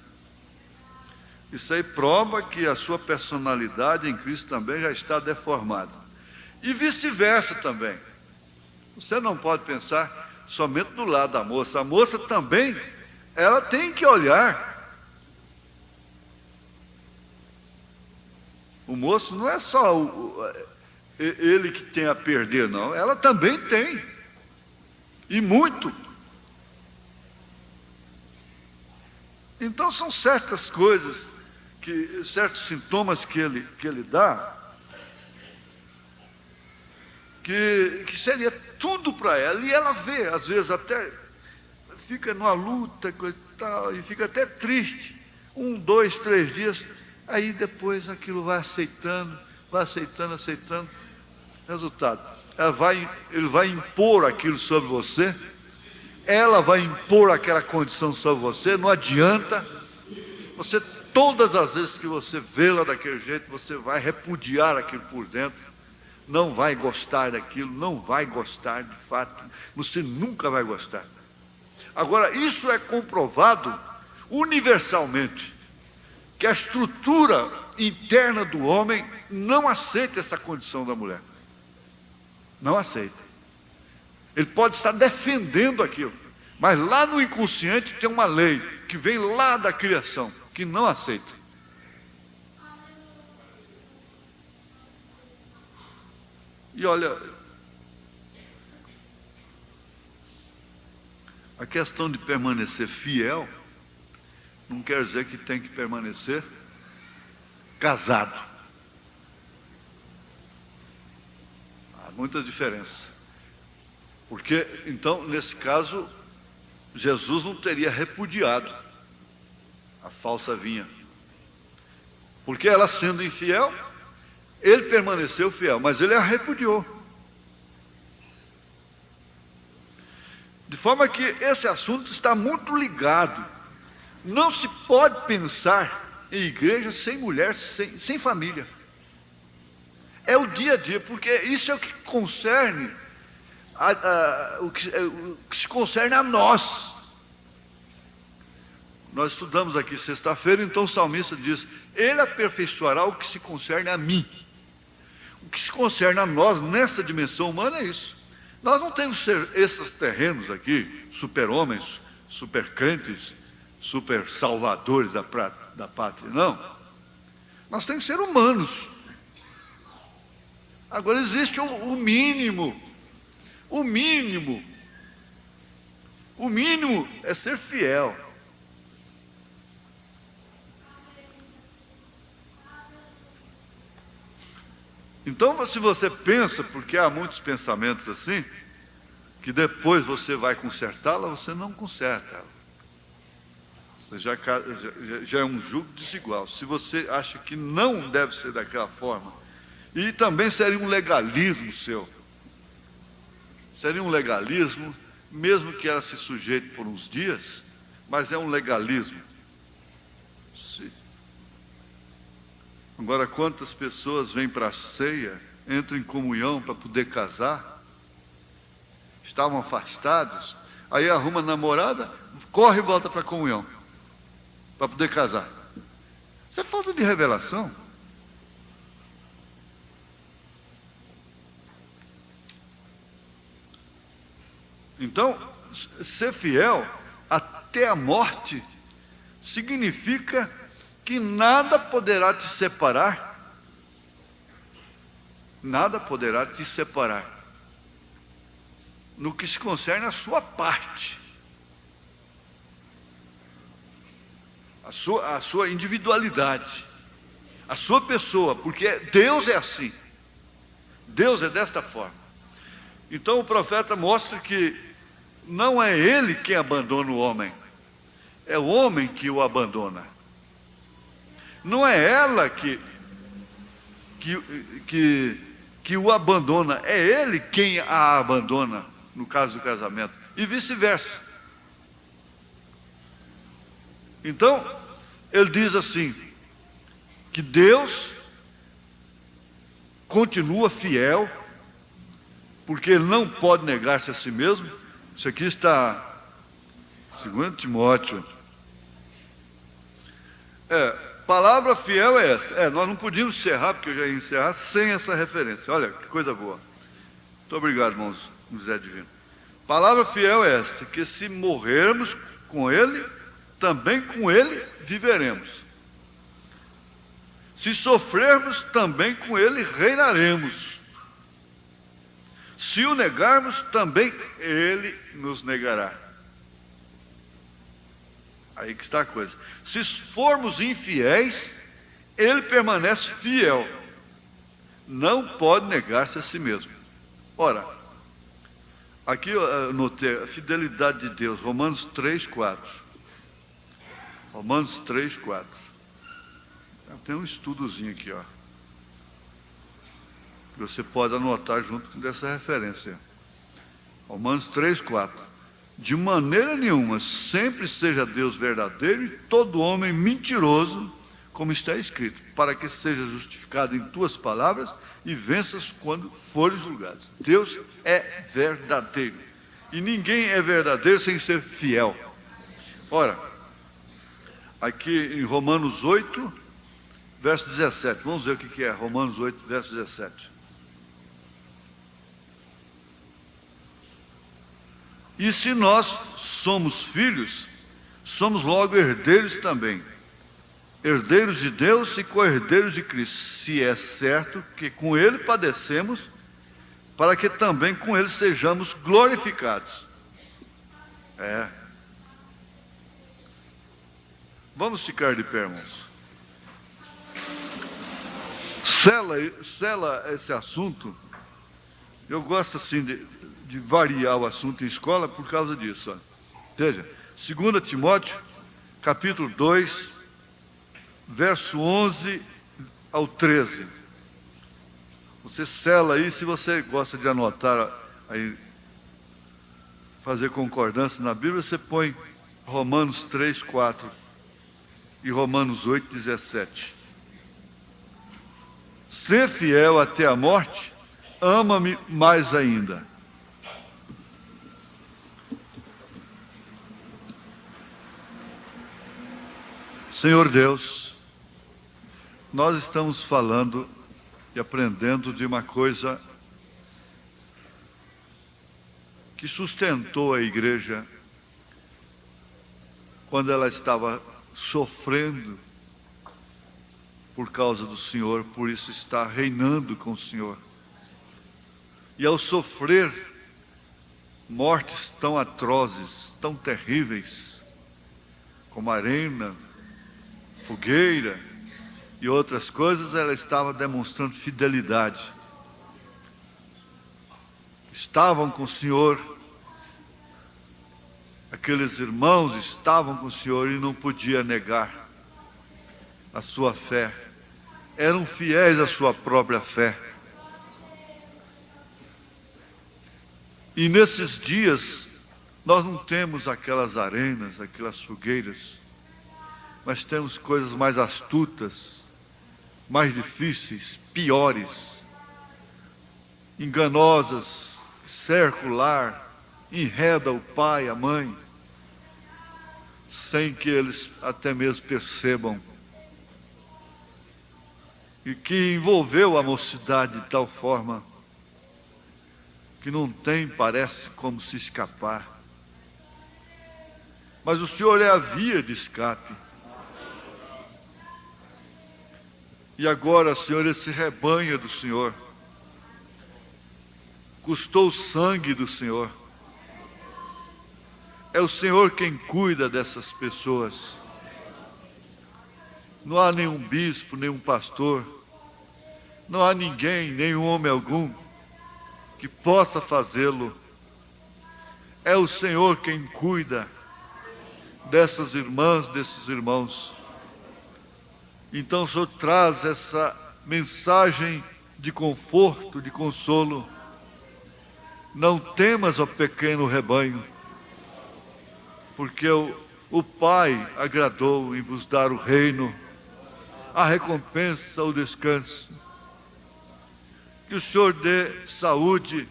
Isso aí prova que a sua personalidade em Cristo também já está deformada. E vice-versa também. Você não pode pensar somente do lado da moça. A moça também, ela tem que olhar. O moço não é só ele que tem a perder, não. Ela também tem. E muito. Então são certas coisas, certos sintomas que ele dá, que seria tudo para ela, e ela vê, às vezes até fica numa luta e fica até triste, 1, 2, 3 dias, aí depois aquilo vai aceitando, resultado, ele vai impor aquilo sobre você, ela vai impor aquela condição sobre você, não adianta, você todas as vezes que você vê-la daquele jeito, você vai repudiar aquilo por dentro, não vai gostar daquilo, não vai gostar de fato, você nunca vai gostar. Agora, isso é comprovado universalmente, que a estrutura interna do homem não aceita essa condição da mulher. Não aceita. Ele pode estar defendendo aquilo, mas lá no inconsciente tem uma lei que vem lá da criação, que não aceita. E olha, a questão de permanecer fiel não quer dizer que tem que permanecer casado. Há muita diferença. Porque, então, nesse caso, Jesus não teria repudiado a falsa vinha. Porque ela sendo infiel, ele permaneceu fiel, mas ele a repudiou. De forma que esse assunto está muito ligado. Não se pode pensar em igreja sem mulher, sem família. É o dia a dia, porque isso é o que concerne, o que se concerne a nós. Nós estudamos aqui sexta-feira, então o salmista diz: Ele aperfeiçoará o que se concerne a mim. O que se concerne a nós nessa dimensão humana é isso. Nós não temos esses terrenos aqui, super-homens, super-crentes, super salvadores da pátria, não. Nós temos que ser humanos. Agora existe o mínimo. O mínimo é ser fiel. Então, se você pensa, porque há muitos pensamentos assim, que depois você vai consertá-la, você não conserta ela. Você já é um jugo desigual. Se você acha que não deve ser daquela forma, e também seria um legalismo seu. Seria um legalismo, mesmo que ela se sujeite por uns dias, mas é um legalismo. Sim. Agora, quantas pessoas vêm para a ceia, entram em comunhão para poder casar, estavam afastados, aí arruma namorada, corre e volta para a comunhão, para poder casar. Isso é falta de revelação. Então, ser fiel até a morte significa que nada poderá te separar. Nada poderá te separar no que se concerne à sua parte, a sua individualidade, a sua pessoa, porque Deus é assim. Deus é desta forma. Então o profeta mostra que não é ele quem abandona o homem, é o homem que o abandona. Não é ela que o abandona, é ele quem a abandona, no caso do casamento, e vice-versa. Então, ele diz assim, que Deus continua fiel, porque ele não pode negar-se a si mesmo. Isso aqui está em 2 Timóteo. Palavra fiel é essa. Nós não podíamos encerrar, porque eu já ia encerrar, sem essa referência. Olha, que coisa boa. Muito obrigado, irmãos José Divino. Palavra fiel é esta, que se morrermos com ele, também com ele viveremos. Se sofrermos, também com ele reinaremos. Se o negarmos, também ele nos negará. Aí que está a coisa. Se formos infiéis, ele permanece fiel. Não pode negar-se a si mesmo. Ora, aqui eu notei a fidelidade de Deus, Romanos 3:4. Romanos 3:4. Tem um estudozinho aqui, ó. Que você pode anotar junto com essa referência. Romanos 3:4. De maneira nenhuma, sempre seja Deus verdadeiro e todo homem mentiroso, como está escrito, para que seja justificado em tuas palavras e venças quando fores julgado. Deus é verdadeiro. E ninguém é verdadeiro sem ser fiel. Ora, aqui em Romanos 8, verso 17. Vamos ver o que é Romanos 8, verso 17. E se nós somos filhos, somos logo herdeiros também. Herdeiros de Deus e co-herdeiros de Cristo, se é certo que com Ele padecemos, para que também com Ele sejamos glorificados. Vamos ficar de pé, irmãos. Sela esse assunto. Eu gosto assim de variar o assunto em escola por causa disso. Ó. Veja, 2 Timóteo, capítulo 2, verso 11 ao 13. Você sela aí, se você gosta de anotar aí, fazer concordância na Bíblia, você põe Romanos 3, 4 e Romanos 8, 17. Ser fiel até a morte, ama-me mais ainda. Senhor Deus, nós estamos falando e aprendendo de uma coisa que sustentou a igreja quando ela estava sofrendo por causa do Senhor, por isso está reinando com o Senhor. E ao sofrer mortes tão atrozes, tão terríveis, como arena, fogueira e outras coisas, ela estava demonstrando fidelidade. Estavam com o Senhor, aqueles irmãos estavam com o Senhor e não podia negar a sua fé. Eram fiéis à sua própria fé. E nesses dias, nós não temos aquelas arenas, aquelas fogueiras, mas temos coisas mais astutas, mais difíceis, piores, enganosas, circular, enreda o pai, a mãe, sem que eles até mesmo percebam, e que envolveu a mocidade de tal forma que não tem, parece, como se escapar. Mas o Senhor é a via de escape. E agora, Senhor, esse rebanho do Senhor custou o sangue do Senhor. É o Senhor quem cuida dessas pessoas. Não há nenhum bispo, nenhum pastor, não há ninguém, nenhum homem algum que possa fazê-lo. É o Senhor quem cuida dessas irmãs, desses irmãos. Então o Senhor traz essa mensagem de conforto, de consolo. Não temas, ó pequeno rebanho, porque o Pai agradou em vos dar o reino, a recompensa, o descanso. Que o Senhor dê saúde,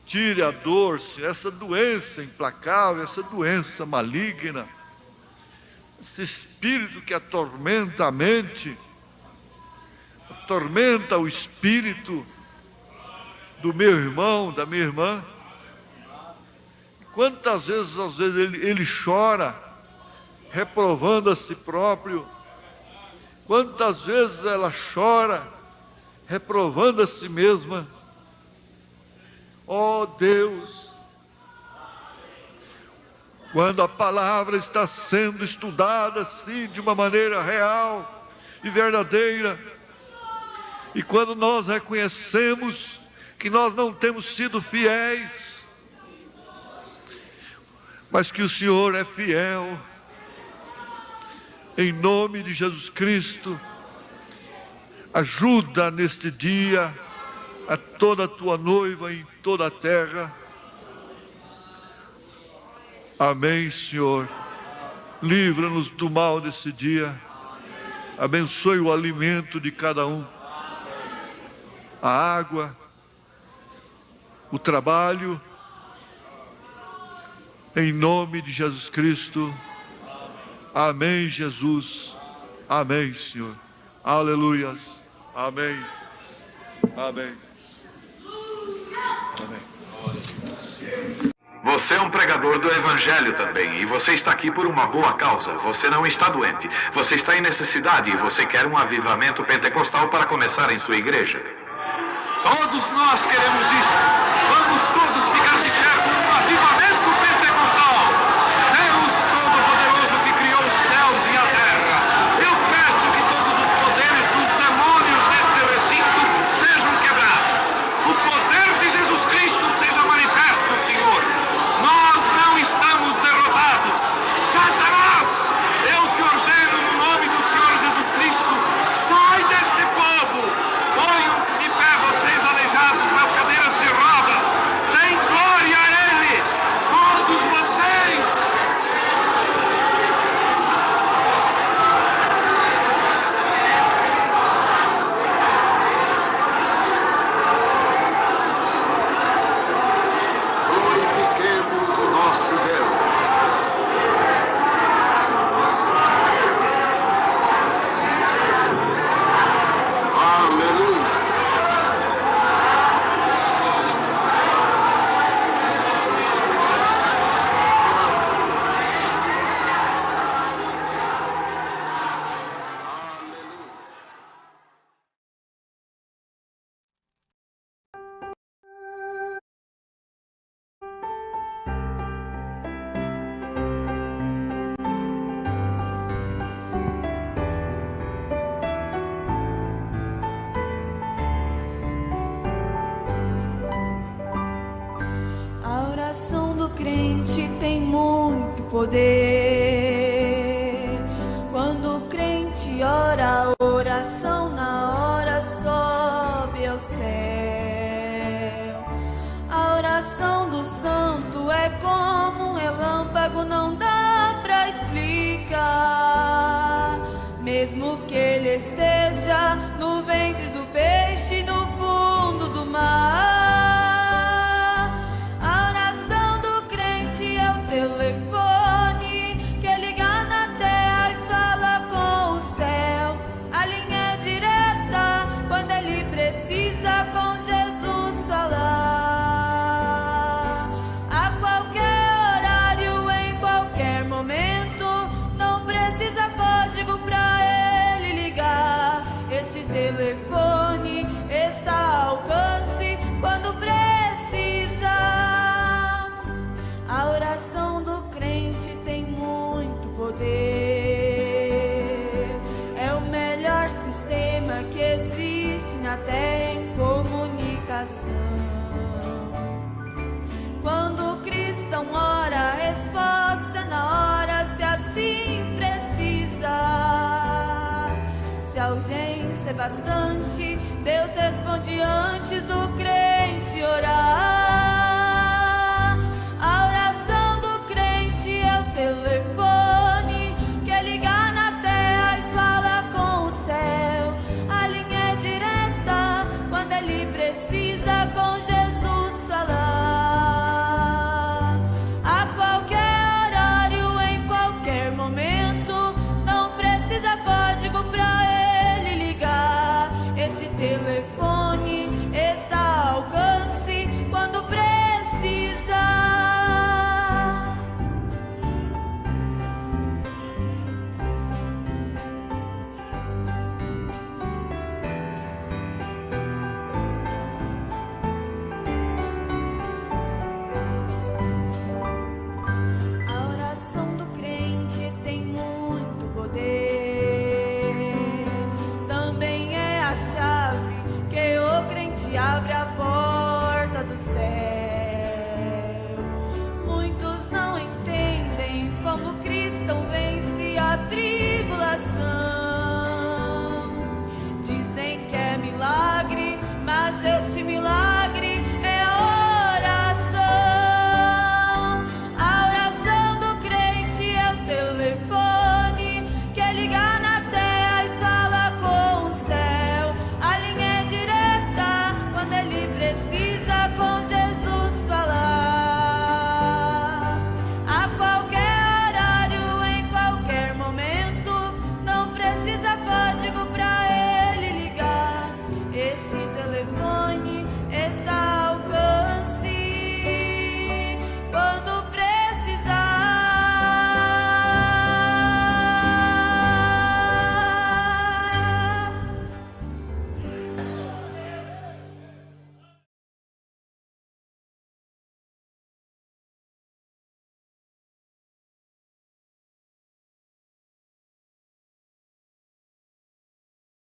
tire a dor, essa doença implacável, essa doença maligna, esse espírito que atormenta a mente, atormenta o espírito do meu irmão, da minha irmã. Quantas vezes, às vezes, ele chora, reprovando a si próprio. Quantas vezes ela chora, reprovando a si mesma. Ó Deus, quando a palavra está sendo estudada assim, de uma maneira real e verdadeira, e quando nós reconhecemos que nós não temos sido fiéis, mas que o Senhor é fiel, em nome de Jesus Cristo, ajuda neste dia a toda a tua noiva em toda a terra. Amém, Senhor. Livra-nos do mal desse dia. Abençoe o alimento de cada um, a água, o trabalho, em nome de Jesus Cristo. Amém, Jesus. Amém, Senhor. Aleluias. Amém. Amém. Amém. Você é um pregador do Evangelho também, e você está aqui por uma boa causa. Você não está doente, você está em necessidade e você quer um avivamento pentecostal para começar em sua igreja. Todos nós queremos isso. Vamos todos ficar de pé por um avivamento pentecostal. Deus Todo-Poderoso que criou os céus e a terra, eu peço que todos os poderes dos demônios deste recinto sejam quebrados. O poder de Jesus Cristo seja manifesto, Senhor. Nós não estamos derrotados. Satanás, eu te ordeno no nome do Senhor Jesus Cristo, sai deste povo. Ponham-se de pé, vocês aleijados nas cadeiras de rodas. Deem glória a Ele, todos vocês. Glorifiquemos o nosso Deus. Aleluia. A oração do crente tem muito poder. Quando o crente ora, a oração na hora sobe ao céu. A oração do santo é como um relâmpago, não dá pra explicar. Mesmo que ele esteja no ventre do peixe, no fundo do mar. Telefone que liga na terra e fala com o céu. A linha é direta quando ele precisa com Jesus falar. A qualquer horário, em qualquer momento, não precisa código pra ele ligar. Este telefone está ao alcance quando precisa. A oração do crente tem muito poder. É o melhor sistema que existe na terra em comunicação. Quando o cristão ora, a resposta é na hora, se assim precisa. Se a urgência é bastante, Deus responde antes do crente orar.